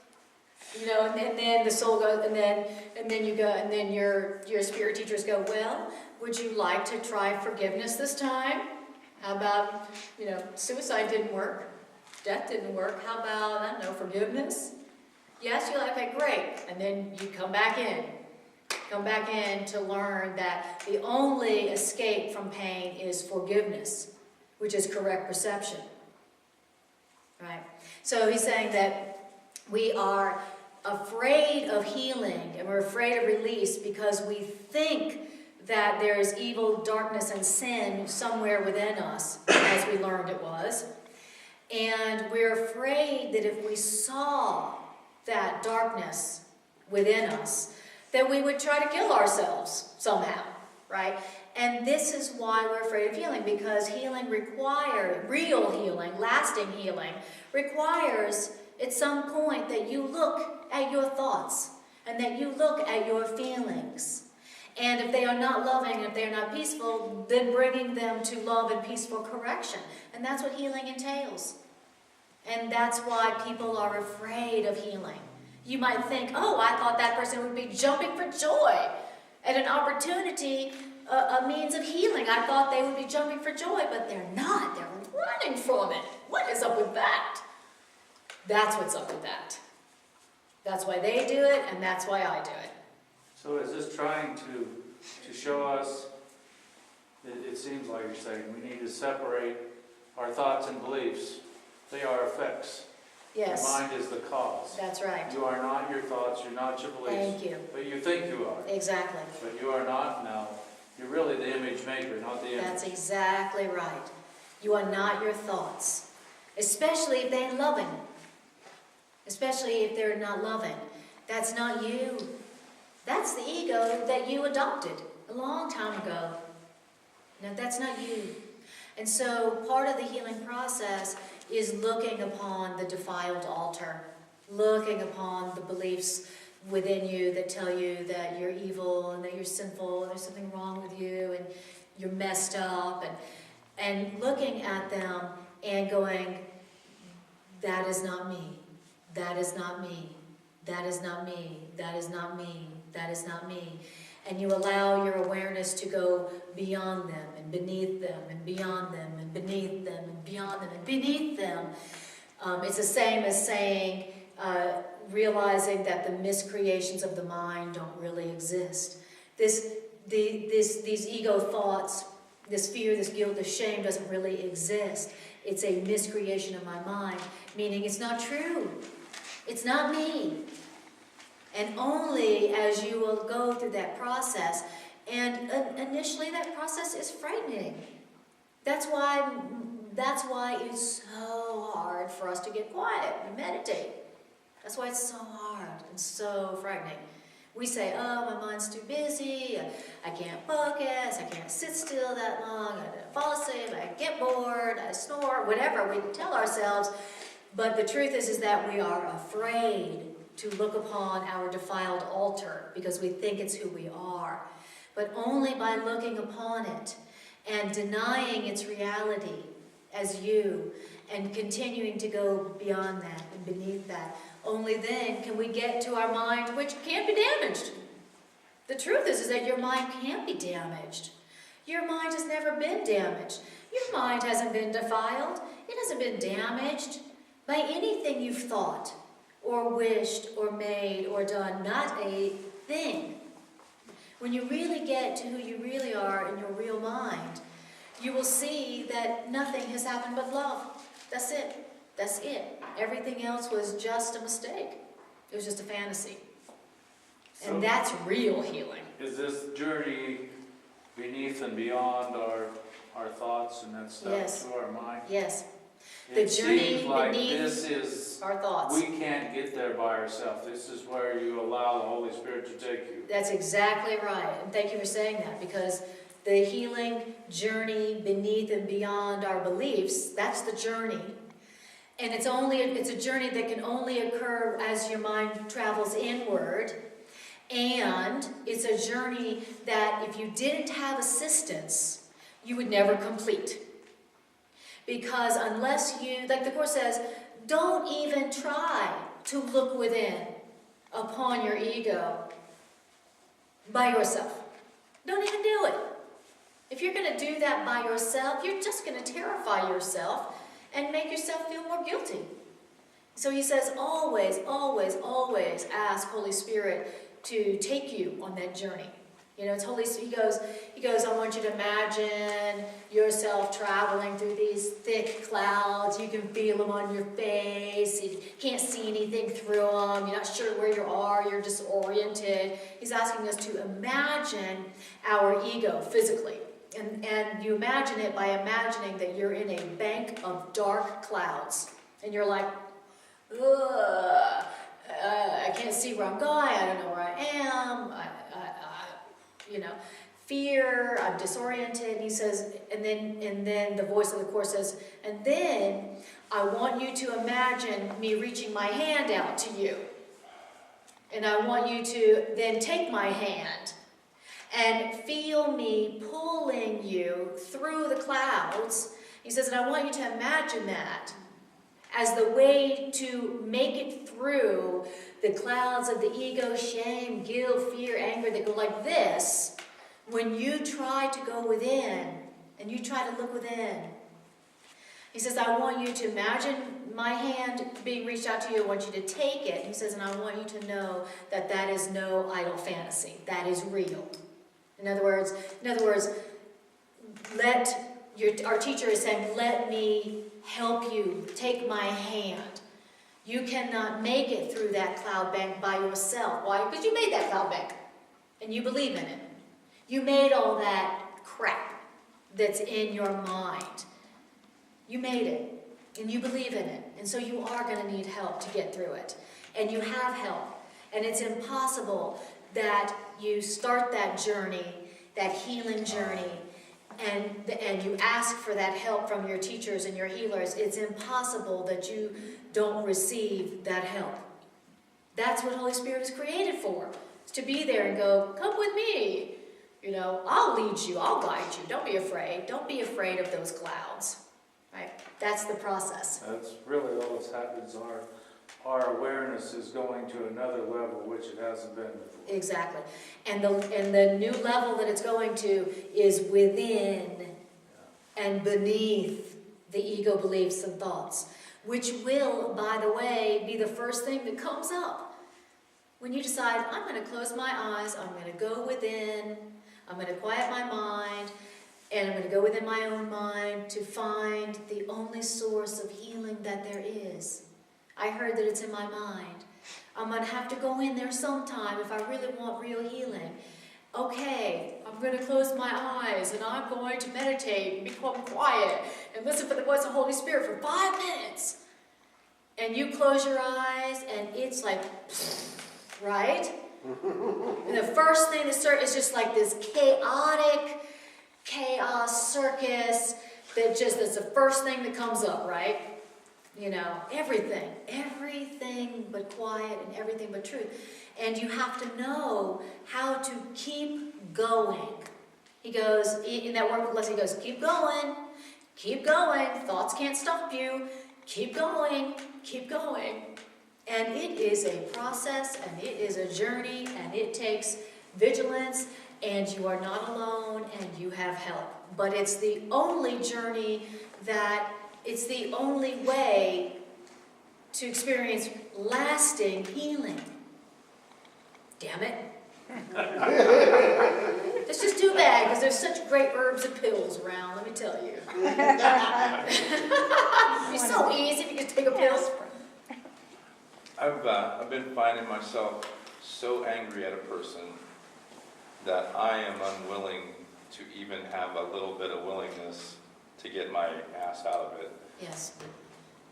You know, and then the soul goes, and then you go, and then your spirit teachers go, well, would you like to try forgiveness this time? How about, you know, suicide didn't work, death didn't work, how about, I don't know, forgiveness? Yes, you're like, okay, great. And then you come back in to learn that the only escape from pain is forgiveness, which is correct perception, right? So he's saying that we are afraid of healing and we're afraid of release because we think that there is evil, darkness, and sin somewhere within us, as we learned it was. And we're afraid that if we saw that darkness within us, that we would try to kill ourselves somehow, right? And this is why we're afraid of healing, because healing requires, real healing, lasting healing, requires at some point that you look at your thoughts and that you look at your feelings. And if they are not loving, and if they are not peaceful, then bringing them to love and peaceful correction. And that's what healing entails. And that's why people are afraid of healing. You might think, oh, I thought that person would be jumping for joy at an opportunity, a means of healing. I thought they would be jumping for joy, but they're not. They're running from it. What is up with that? That's what's up with that. That's why they do it, and that's why I do it. So is this trying to show us, it seems like you're saying, we need to separate our thoughts and beliefs. They are effects. Yes. The mind is the cause. That's right. You are not your thoughts, you're not your beliefs. Thank you. But you think you are. Exactly. But you are not now. You're really the image maker, not the image. That's exactly right. You are not your thoughts, especially if they ain't loving. Especially if they're not loving. That's not you. That's the ego that you adopted a long time ago. No, that's not you. And so part of the healing process is looking upon the defiled altar, looking upon the beliefs within you that tell you that you're evil and that you're sinful and there's something wrong with you and you're messed up, and looking at them and going, that is not me, that is not me, that is not me, that is not me, that is not me. And you allow your awareness to go beyond them and beneath them and beyond them and beneath them and beyond them and beneath them. It's the same as saying, realizing that the miscreations of the mind don't really exist. These ego thoughts, this fear, this guilt, this shame doesn't really exist. It's a miscreation of my mind, meaning it's not true. It's not me. And only as you will go through that process, and initially that process is frightening. That's why it's so hard for us to get quiet and meditate. That's why it's so hard and so frightening. We say, oh, my mind's too busy, I can't focus, I can't sit still that long, I fall asleep, I get bored, I snore, whatever we tell ourselves. But the truth is that we are afraid to look upon our defiled altar because we think it's who we are. But only by looking upon it and denying its reality as you and continuing to go beyond that and beneath that, only then can we get to our mind, which can't be damaged. The truth is that your mind can't be damaged. Your mind has never been damaged. Your mind hasn't been defiled. It hasn't been damaged by anything you've thought or wished, or made, or done, not a thing. When you really get to who you really are in your real mind, you will see that nothing has happened but love. That's it. That's it. Everything else was just a mistake. It was just a fantasy. So And that's real healing. is this journey beneath and beyond our thoughts and that stuff Yes. to our mind? Yes. The It journey seems like beneath this is, our thoughts. we can't get there by ourselves. This is where you allow the Holy Spirit to take you. That's exactly right. And thank you for saying that, because the healing journey beneath and beyond our beliefs, that's the journey. And it's a journey that can only occur as your mind travels inward. And it's a journey that if you didn't have assistance, you would never complete. Because unless you, like the Course says, don't even try to look within upon your ego by yourself. Don't even do it. If you're going to do that by yourself, you're just going to terrify yourself and make yourself feel more guilty. So he says, always, always, always ask Holy Spirit to take you on that journey. You know, it's Holy. He goes, I want you to imagine yourself traveling through these thick clouds. You can feel them on your face. You can't see anything through them. You're not sure where you are. You're disoriented. He's asking us to imagine our ego physically. And you imagine it by imagining that you're in a bank of dark clouds. And you're like, ugh, I can't see where I'm going. I don't know where I am. You know, fear, I'm disoriented. And he says, and then the voice of the Course says, and then I want you to imagine me reaching my hand out to you. And I want you to then take my hand and feel me pulling you through the clouds. He says, and I want you to imagine that as the way to make it through the clouds of the ego, shame, guilt, fear, anger that go like this. When you try to go within and you try to look within, he says, I want you to imagine my hand being reached out to you. I want you to take it. He says, and I want you to know that that is no idle fantasy. That is real. In other words, our teacher is saying, let me help you. Take my hand. You cannot make it through that cloud bank by yourself. Why? Because you made that cloud bank. And you believe in it. You made all that crap that's in your mind. You made it. And you believe in it. And so you are going to need help to get through it. And you have help. And it's impossible that you start that journey, that healing journey, and you ask for that help from your teachers and your healers. It's impossible that you don't receive that help. That's what Holy Spirit is created for. It's to be there and go, come with me. You know, I'll lead you. I'll guide you. Don't be afraid. Don't be afraid of those clouds. Right? That's the process. That's really all that's happens. Our awareness is going to another level, which it hasn't been before. Exactly. And the new level that it's going to is within and beneath the ego beliefs and thoughts, which will, by the way, be the first thing that comes up. When you decide, I'm going to close my eyes, I'm going to go within, I'm going to quiet my mind, and I'm going to go within my own mind to find the only source of healing that there is. I heard that it's in my mind. I'm going to have to go in there sometime if I really want real healing. Okay, I'm going to close my eyes and I'm going to meditate and become quiet and listen for the voice of the Holy Spirit for 5 minutes. And you close your eyes and it's like, right? And the first thing that starts is just like this chaotic chaos circus that's the first thing that comes up, right? You know, everything but quiet and everything but truth. And you have to know how to keep going. He goes, in that work with Leslie, he goes, keep going, thoughts can't stop you, keep going. And it is a process, and it is a journey, and it takes vigilance, and you are not alone, and you have help. But it's the only journey it's the only way to experience lasting healing. Damn it. It's just too bad, because there's such great herbs and pills around, let me tell you. It's so easy if you just take a pill. I've been finding myself so angry at a person that I am unwilling to even have a little bit of willingness to get my ass out of it. Yes.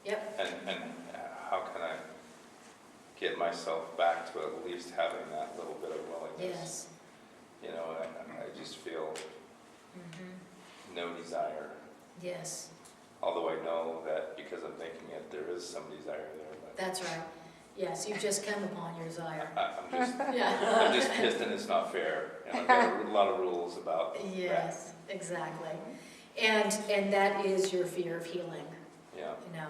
Yep. And how can I get myself back to at least having that little bit of willingness? Yes. You know, I just feel no desire. Yes. Although I know that because I'm thinking it, there is some desire there. But That's right. Yes, you've just come upon your desire. I'm just pissed and it's not fair. And I've got a lot of rules about that. Yes, exactly. And that is your fear of healing. Yeah. You know,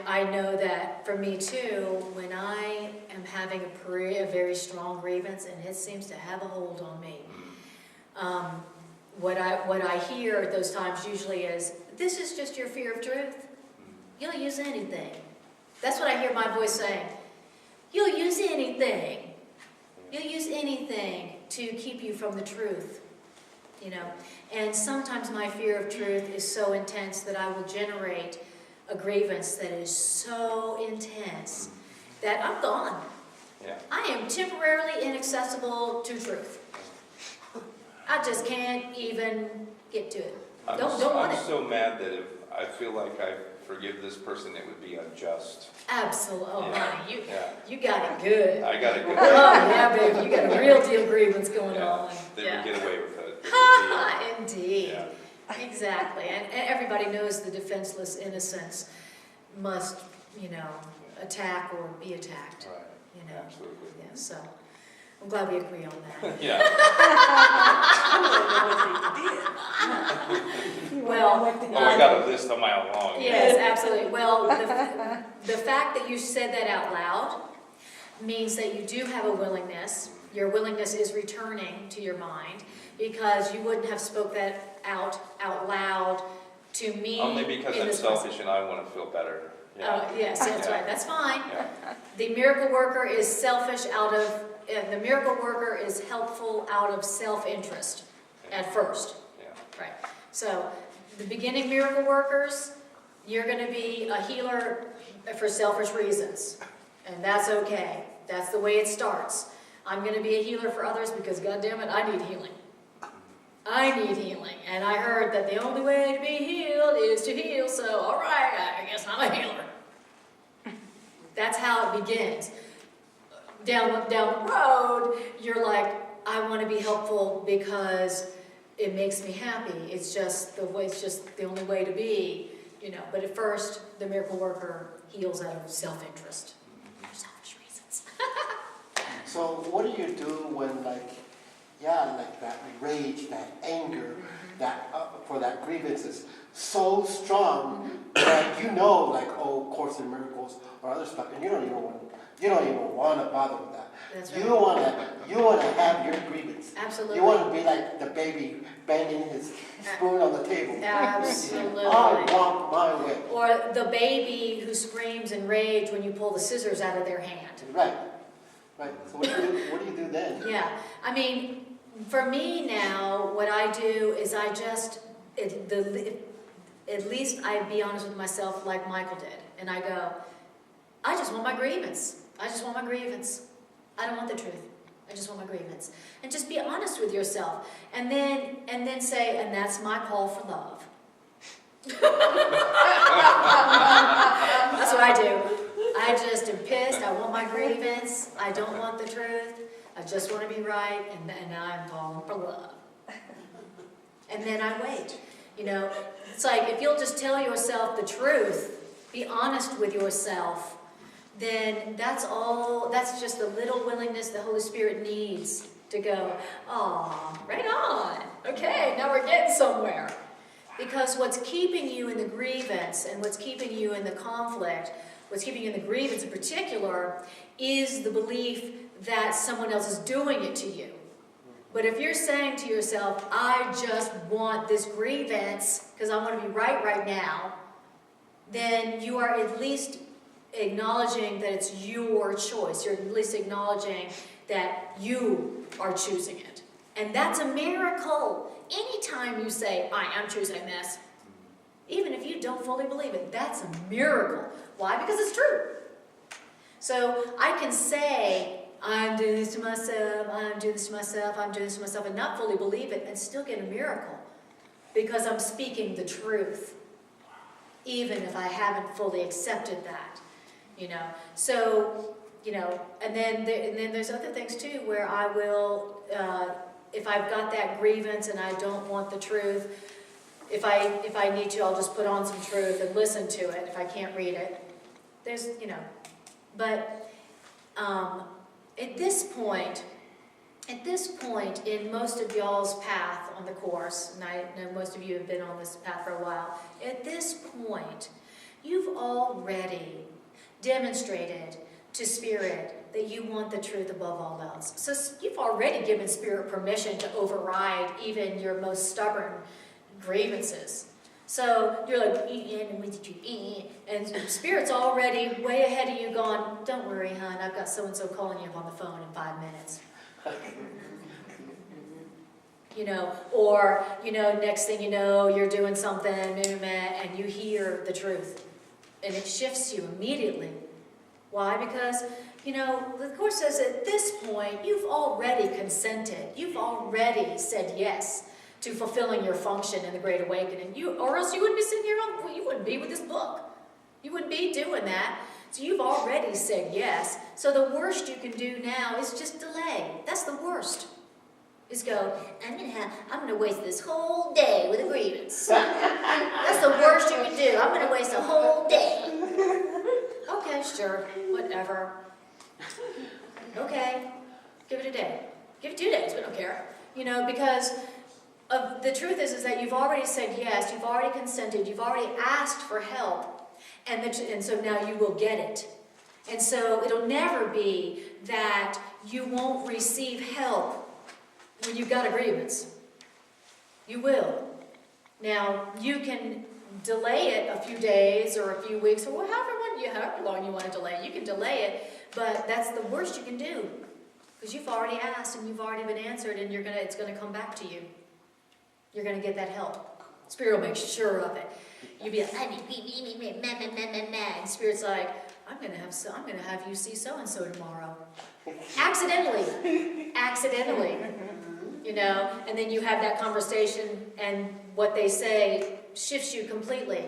I know that for me too, when I am having a very strong grievance and it seems to have a hold on me, what I hear at those times usually is, this is just your fear of truth. You'll use anything. That's what I hear my voice saying. You'll use anything. You'll use anything to keep you from the truth. You know, and sometimes my fear of truth is so intense that I will generate a grievance that is so intense that I'm gone. Yeah. I am temporarily inaccessible to truth. I just can't even get to it. I'm so mad that if I feel like I forgive this person, it would be unjust. Absolutely. Oh, Yeah. honey, Yeah. you got it good. I got it good. Oh, yeah, baby, you got a real deal grievance going Yeah. on. They Yeah. would get away with it. They Ha, would indeed. Yeah. Exactly. And everybody knows the defenseless innocence must, you know, attack or be attacked. Right. You know. Absolutely. Yeah, so I'm glad we agree on that. Yeah. Well, Oh, I got a list a mile long. yes, absolutely. Well, the fact that you said that out loud means that you do have a willingness. Your willingness is returning to your mind, because you wouldn't have spoke that out loud to me. Only because in I'm this selfish and I want to feel better. Yeah. Oh, yes, that's Yeah. right. That's fine. Yeah. The miracle worker is selfish the miracle worker is helpful out of self-interest at first. Yeah. Right. So the beginning miracle workers, you're going to be a healer for selfish reasons. And that's okay. That's the way it starts. I'm going to be a healer for others because, goddammit, I need healing. I need healing. And I heard that the only way to be healed is to heal, so all right, I guess I'm a healer. That's how it begins. Down the road, you're like, I want to be helpful because it makes me happy. It's just the only way to be, you know. But at first, the miracle worker heals out of self-interest, for selfish reasons. So what do you do when like that rage, that anger, that for that grievance is so strong that you know, like, oh, Course in Miracles or other stuff, and you don't even want to bother with that. That's You right. want to have your grievance. Absolutely. You want to be like the baby banging his spoon on the table. Absolutely. I want my way. Or the baby who screams in rage when you pull the scissors out of their hand. Right. So what do you do then? Yeah, I mean, for me now, what I do is I just, at least I be honest with myself like Michael did. And I go, I just want my grievance. I just want my grievance. I don't want the truth. I just want my grievance. And just be honest with yourself. And then say, and that's my call for love. That's what I do. I just am pissed. I want my grievance. I don't want the truth. I just want to be right, and I'm calling for love. And then I wait. You know, it's like if you'll just tell yourself the truth, be honest with yourself, then that's just the little willingness the Holy Spirit needs to go, oh, right on. Okay, now we're getting somewhere. Because what's keeping you in the grievance and what's keeping you in the conflict, what's keeping you in the grievance in particular, is the belief that someone else is doing it to you. But if you're saying to yourself, I just want this grievance because I want to be right now, then you are at least acknowledging that it's your choice. You're at least acknowledging that you are choosing it. And that's a miracle. Anytime you say, I am choosing this, even if you don't fully believe it, that's a miracle. Why? Because it's true. So I can say, I'm doing this to myself, I'm doing this to myself, I'm doing this to myself, and not fully believe it, and still get a miracle. Because I'm speaking the truth, even if I haven't fully accepted that, you know. So, you know, and then there's other things too, where I will, if I've got that grievance and I don't want the truth, if I need to, I'll just put on some truth and listen to it if I can't read it. There's, you know, but at this point, in most of y'all's path on the course, and I know most of you have been on this path for a while, at this point, you've already demonstrated to Spirit that you want the truth above all else. So you've already given Spirit permission to override even your most stubborn grievances. So you're like, and Spirit's already way ahead of you going, don't worry, hon, I've got so-and-so calling you on the phone in 5 minutes. You know, or, you know, next thing you know, you're doing something, and you hear the truth. And it shifts you immediately. Why? Because, you know, the Course says at this point, you've already consented. You've already said yes to fulfilling your function in the Great Awakening. Or else you wouldn't be sitting here, you wouldn't be with this book. You wouldn't be doing that. So you've already said yes. So the worst you can do now is just delay. That's the worst. Is go, I'm gonna waste this whole day with a grievance. That's the worst you can do. I'm gonna waste a whole day. Okay, sure, whatever. Okay, give it a day. Give it 2 days, we don't care. You know, because the truth is that you've already said yes, you've already consented, you've already asked for help, and so now you will get it. And so it'll never be that you won't receive help when you've got a grievance. You will. Now, you can delay it a few days or a few weeks or however long you want to delay. You can delay it, but that's the worst you can do. Because you've already asked and you've already been answered, and it's going to come back to you. You're going to get that help. Spirit will make sure of it. You'll be like, and Spirit's like, I'm going to have you see so-and-so tomorrow. Accidentally. You know, and then you have that conversation, and what they say shifts you completely.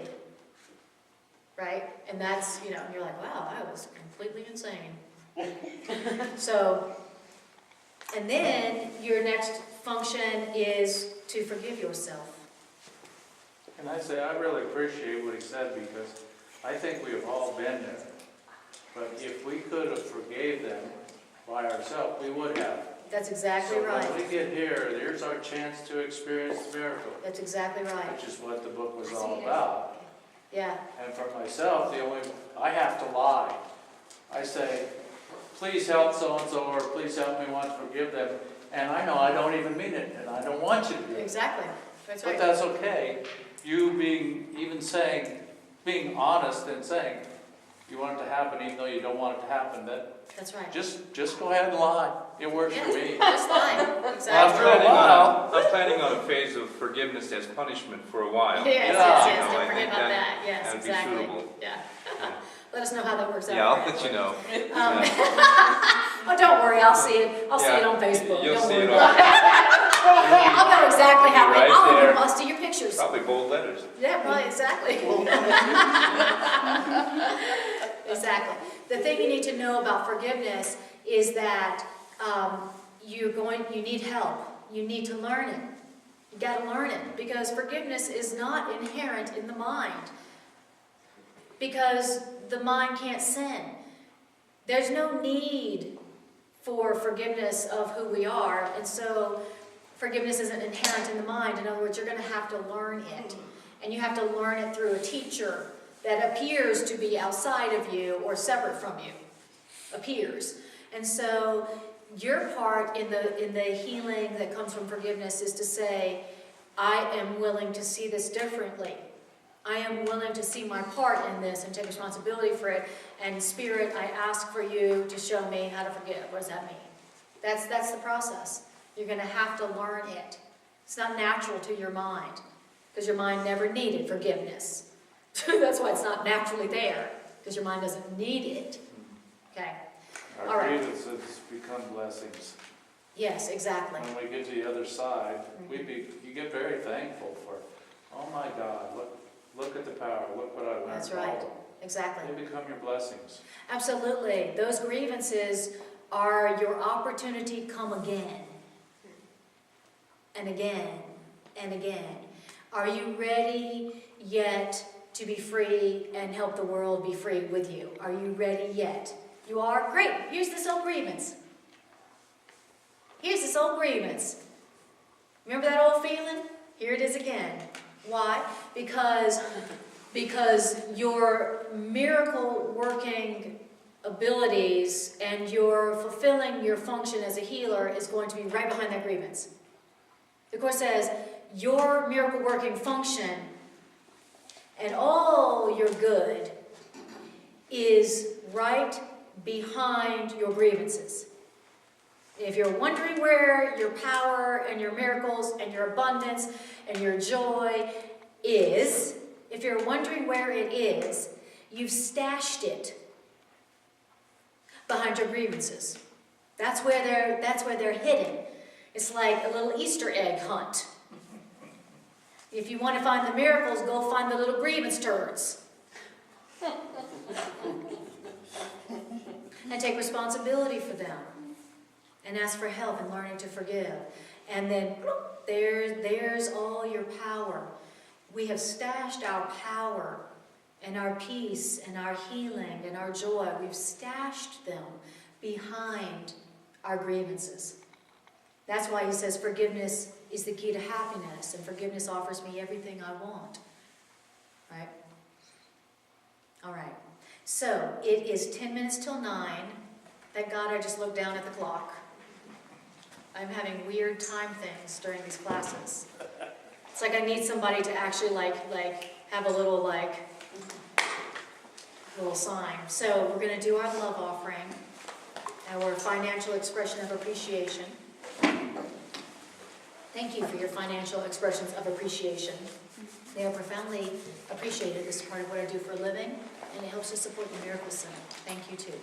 Right? And that's, you know, and you're like, wow, I was completely insane. So, and then your next function is to forgive yourself. And I say, I really appreciate what he said, because I think we have all been there. But if we could have forgave them by ourselves, we would have. That's exactly So right. when we get here, there's our chance to experience the miracle. That's exactly right. Which is what the book was all about. Yeah. And for myself, I have to lie. I say, please help so-and-so, or please help me want to forgive them. And I know I don't even mean it, and I don't want you to do it. Exactly. That's right. But that's okay. You being honest and saying you want it to happen even though you don't want it to happen, that's right. Just go ahead and lie. It works for me. Just lie. Exactly. After a while. I'm planning on a phase of forgiveness as punishment for a while. Yes, Yeah. don't forget about that. Yes, that'd be exactly. suitable. Yeah. Let us know how that works out. Yeah, I'll let you know. Oh, don't worry, I'll see it. I'll see it on Facebook. You'll Don't see worry it about it. I'll know exactly how Right there. I'll see your pictures. Probably bold letters. Yeah, probably, exactly. Exactly. The thing you need to know about forgiveness is that you need help. You need to learn it. You got to learn it, because forgiveness is not inherent in the mind. Because the mind can't sin. There's no need for forgiveness of who we are, and so forgiveness isn't inherent in the mind. In other words, you're going to have to learn it. And you have to learn it through a teacher that appears to be outside of you or separate from you. Appears. And so your part in the healing that comes from forgiveness is to say, I am willing to see this differently. I am willing to see my part in this and take responsibility for it. And Spirit, I ask for you to show me how to forgive. What does that mean? That's the process. You're going to have to learn it. It's not natural to your mind, because your mind never needed forgiveness. That's why it's not naturally there, because your mind doesn't need it. Okay? All Our right. grievances become blessings. Yes, exactly. When we get to the other side, you get very thankful for, oh my God, look at the power, look what I learned. That's right. Exactly. They become your blessings. Absolutely. Those grievances are your opportunity to come again. And again. And again. Are you ready yet to be free and help the world be free with you? Are you ready yet? You are? Great. Here's this old grievance. Here's this old grievance. Remember that old feeling? Here it is again. Why? Because your miracle working abilities and your fulfilling your function as a healer is going to be right behind that grievance. The Course says your miracle working function and all your good is right behind your grievances. If you're wondering where your power and your miracles and your abundance and your joy is, if you're wondering where it is, you've stashed it behind your grievances. That's where they're hidden. It's like a little Easter egg hunt. If you want to find the miracles, go find the little grievance turds. And take responsibility for them. And ask for help in learning to forgive. And then, there's all your power. We have stashed our power and our peace and our healing and our joy. We've stashed them behind our grievances. That's why he says forgiveness is the key to happiness, and forgiveness offers me everything I want. Right? All right. So, it is 10 minutes till 9. Thank God I just looked down at the clock. I'm having weird time things during these classes. It's like I need somebody to actually have a little sign. So we're going to do our love offering, our financial expression of appreciation. Thank you for your financial expressions of appreciation. They are profoundly appreciated. This is part of what I do for a living, and it helps to support the Miracle Center. Thank you too.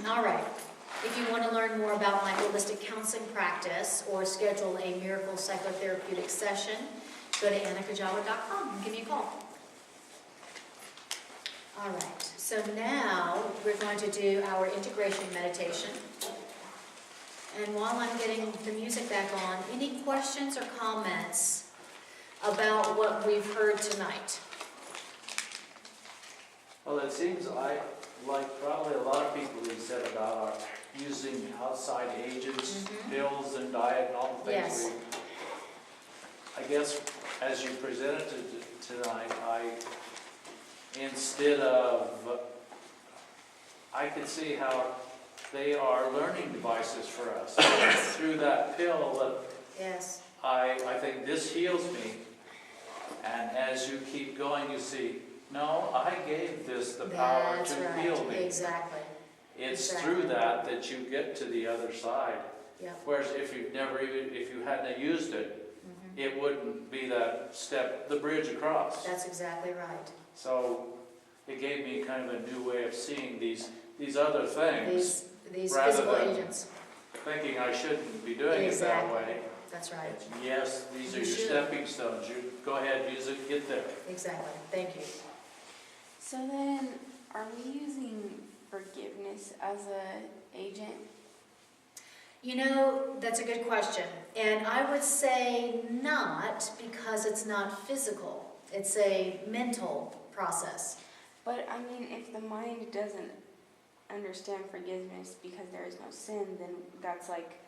All right. If you want to learn more about my holistic counseling practice or schedule a miracle psychotherapeutic session, go to annakajawa.com and give me a call. All right, so now we're going to do our integration meditation. And while I'm getting the music back on, any questions or comments about what we've heard tonight? Well, it seems like probably a lot of people who said about using outside agents, pills and diet and all the things. Yes. I guess as you presented tonight, I could see how they are learning devices for us. Through that pill, Yes. I think this heals me. And as you keep going, you see, no, I gave this the power That's to right. heal me. Exactly. It's Exactly. through that you get to the other side. Yeah. Whereas if you hadn't used it, it wouldn't be that step, the bridge across. That's exactly right. So it gave me kind of a new way of seeing these other things, These rather physical than agents. thinking I shouldn't be doing it that way. That's right. It's, yes, these are You your should. stepping stones. You go ahead, use it, get there. Exactly. Thank you. So then, are we using forgiveness as an agent? You know, that's a good question. And I would say not, because it's not physical. It's a mental process. But I mean, if the mind doesn't understand forgiveness because there is no sin, then that's like,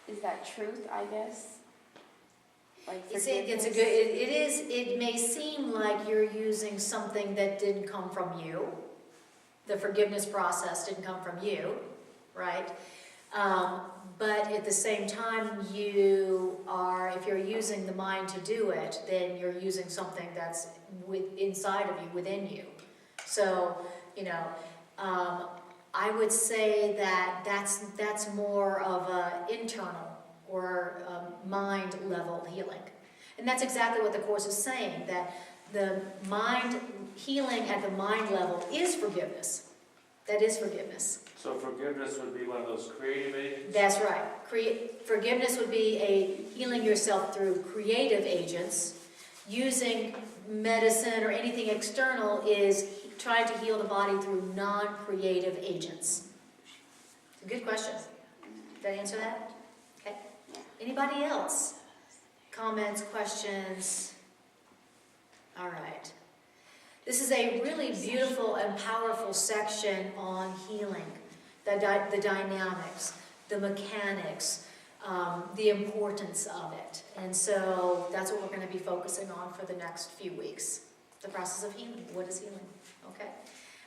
is that truth, I guess? Like It may seem like you're using something that didn't come from you. The forgiveness process didn't come from you, right? But at the same time, if you're using the mind to do it, then you're using something that's inside of you, within you. So, I would say that that's more of a internal or mind level healing. And that's exactly what the Course is saying, that the mind, healing at the mind level is forgiveness. That is forgiveness. So forgiveness would be one of those creative agents? That's right. Forgiveness would be a healing yourself through creative agents. Using medicine or anything external is trying to heal the body through non-creative agents. It's a good question. Did I answer that? Okay. Anybody else? Comments, questions? All right. This is a really beautiful and powerful section on healing. The dynamics, the mechanics, the importance of it. And so that's what we're going to be focusing on for the next few weeks. The process of healing. What is healing? Okay?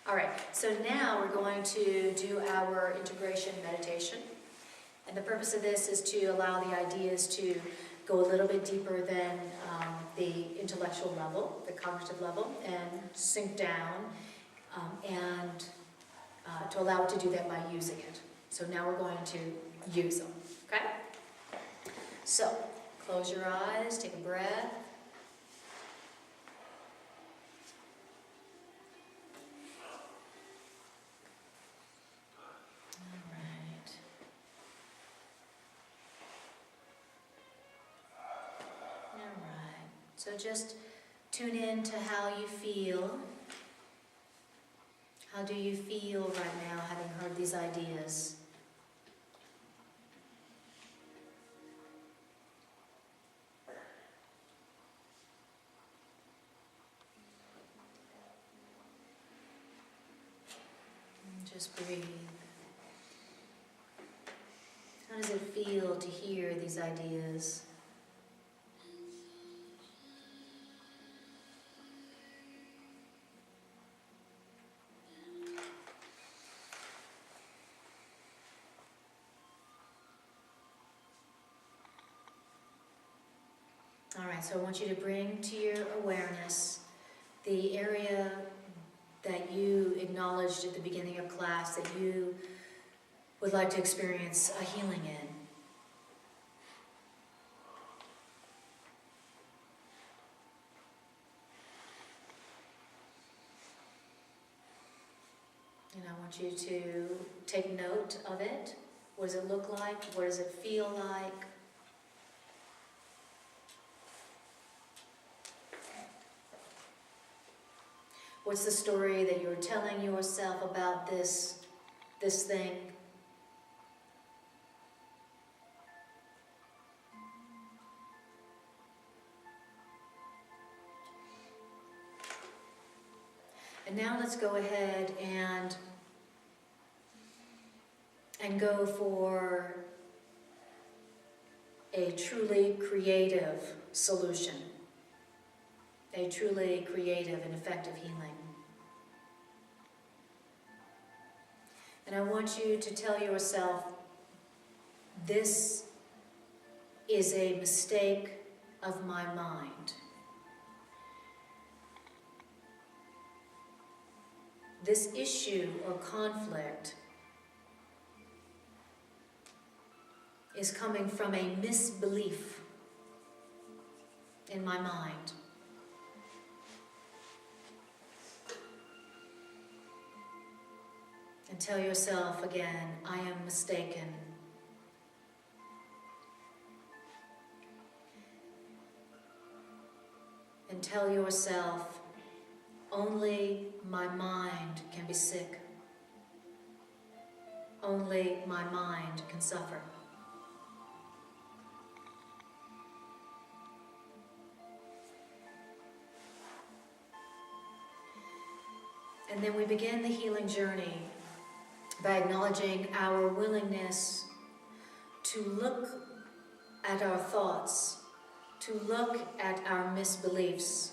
All right. So now we're going to do our integration meditation. And the purpose of this is to allow the ideas to go a little bit deeper than the intellectual level, the cognitive level, and sink down, and to allow it to do that by using it. So now we're going to use them, okay? So, close your eyes, take a breath. All right. All right. So just tune in to how you feel. How do you feel right now, having heard these ideas? And just breathe. How does it feel to hear these ideas? All right, so I want you to bring to your awareness the area that you acknowledged at the beginning of class that you would like to experience a healing in. And I want you to take note of it. What does it look like? What does it feel like? What's the story that you're telling yourself about this thing? And now let's go ahead and go for a truly creative solution. A truly creative and effective healing. And I want you to tell yourself, this is a mistake of my mind. This issue or conflict is coming from a misbelief in my mind. And tell yourself again, I am mistaken. And tell yourself, only my mind can be sick. Only my mind can suffer. And then we begin the healing journey by acknowledging our willingness to look at our thoughts, to look at our misbeliefs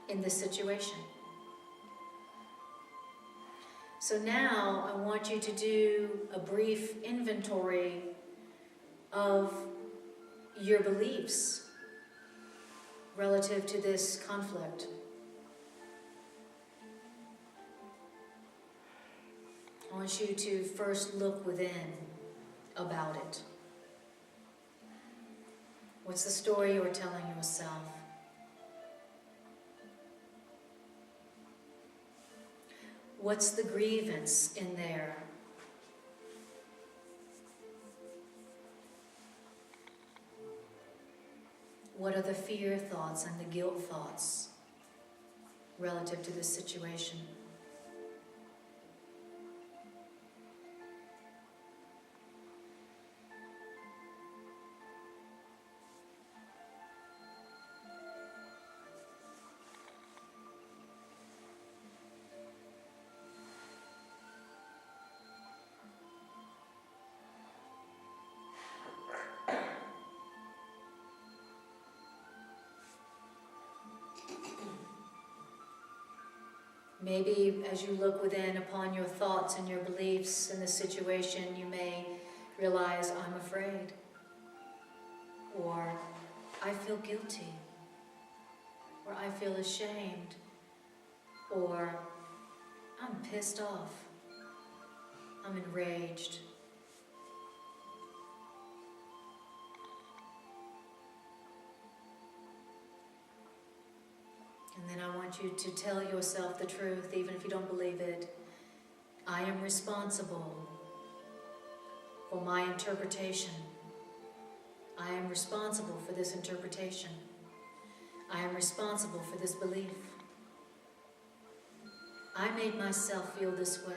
in this situation. So now I want you to do a brief inventory of your beliefs relative to this conflict. I want you to first look within about it. What's the story you're telling yourself? What's the grievance in there? What are the fear thoughts and the guilt thoughts relative to this situation? Maybe as you look within upon your thoughts and your beliefs in the situation, you may realize, I'm afraid, or I feel guilty, or I feel ashamed, or I'm pissed off, I'm enraged. And then I want you to tell yourself the truth, even if you don't believe it. I am responsible for my interpretation. I am responsible for this interpretation. I am responsible for this belief. I made myself feel this way.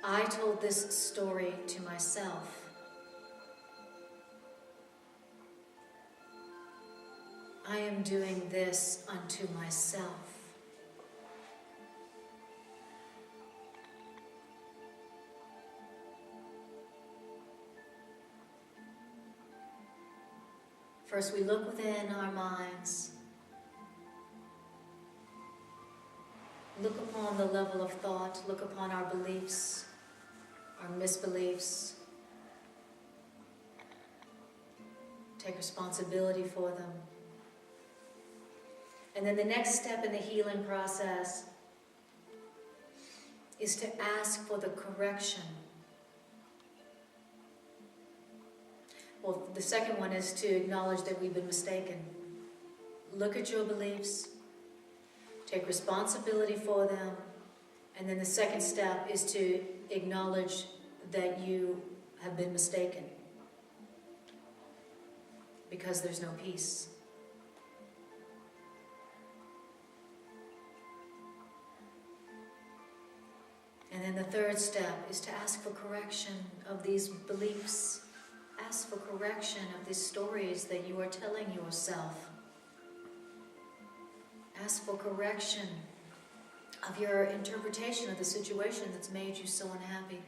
I told this story to myself. I am doing this unto myself. First, we look within our minds. Look upon the level of thought. Look upon our beliefs, our misbeliefs. Take responsibility for them. And then the next step in the healing process is to ask for the correction. Well, the second one is to acknowledge that we've been mistaken. Look at your beliefs, take responsibility for them, and then the second step is to acknowledge that you have been mistaken, because there's no peace. And then the third step is to ask for correction of these beliefs. Ask for correction of these stories that you are telling yourself. Ask for correction of your interpretation of the situation that's made you so unhappy.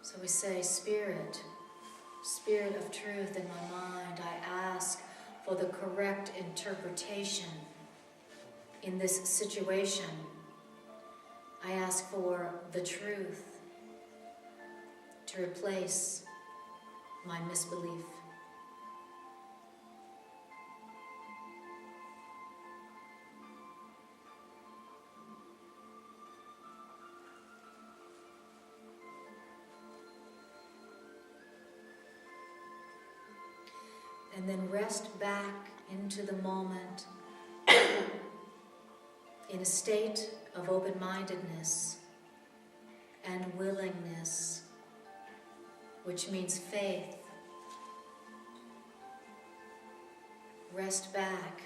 So we say, Spirit, Spirit of truth in my mind, I ask for the correct interpretation in this situation. I ask for the truth to replace my misbelief. And then rest back into the moment in a state of open-mindedness and willingness, which means faith. Rest back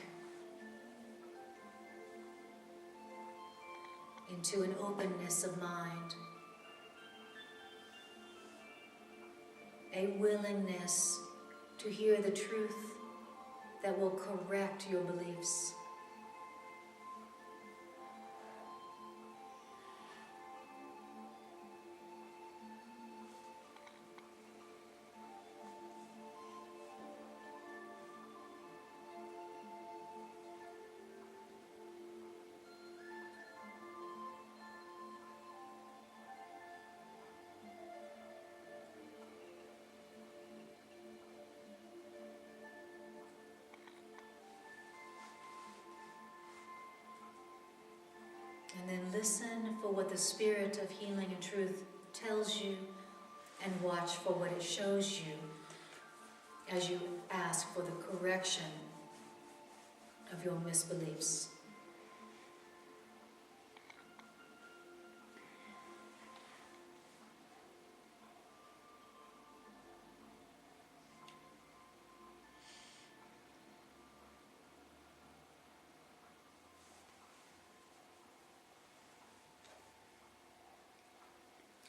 into an openness of mind, a willingness to hear the truth that will correct your beliefs. listen for what the Spirit of healing and truth tells you, and watch for what it shows you as you ask for the correction of your misbeliefs.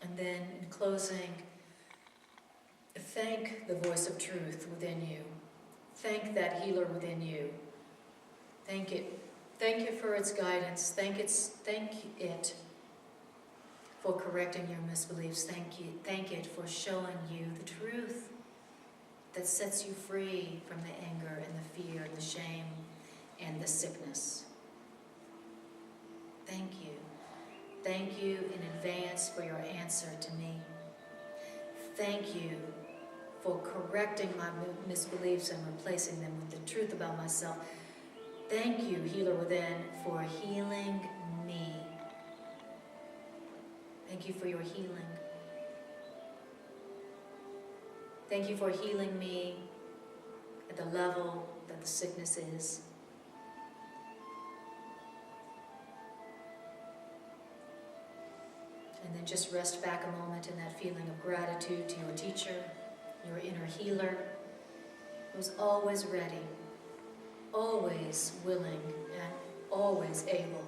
And then, in closing, thank the voice of truth within you. Thank that healer within you. Thank it. Thank it for its guidance. Thank it for correcting your misbeliefs. Thank it for showing you the truth that sets you free from the anger and the fear and the shame and the sickness. Thank you. Thank you in advance for your answer to me. Thank you for correcting my misbeliefs and replacing them with the truth about myself. Thank you, healer within, for healing me. Thank you for your healing. Thank you for healing me at the level that the sickness is. And then just rest back a moment in that feeling of gratitude to your teacher, your inner healer, who's always ready, always willing, and always able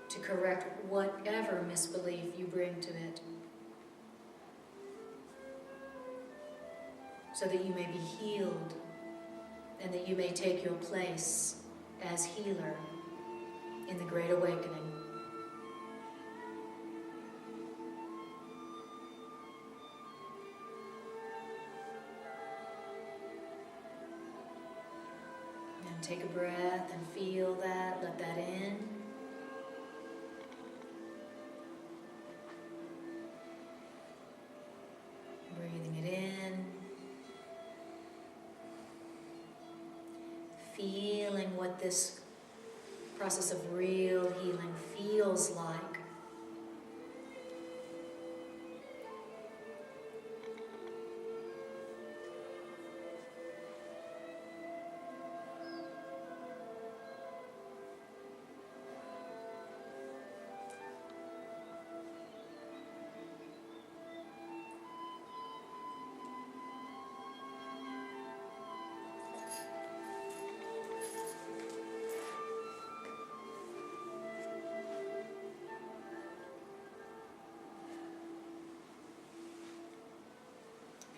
to correct whatever misbelief you bring to it, so that you may be healed and that you may take your place as healer in the Great Awakening. And take a breath and feel that, let that in. Breathing it in. Feeling what this process of real healing feels like.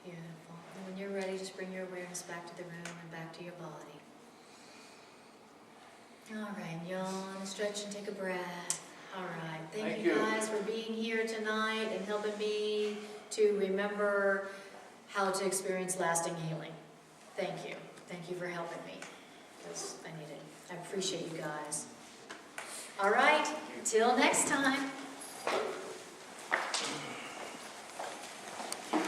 Beautiful. And when you're ready, just bring your awareness back to the room and back to your body. All right, yawn, stretch and take a breath. All right, thank you guys for being here tonight and helping me to remember how to experience lasting healing. Thank you. Thank you for helping me, because I need it. I appreciate you guys. All right, till next time.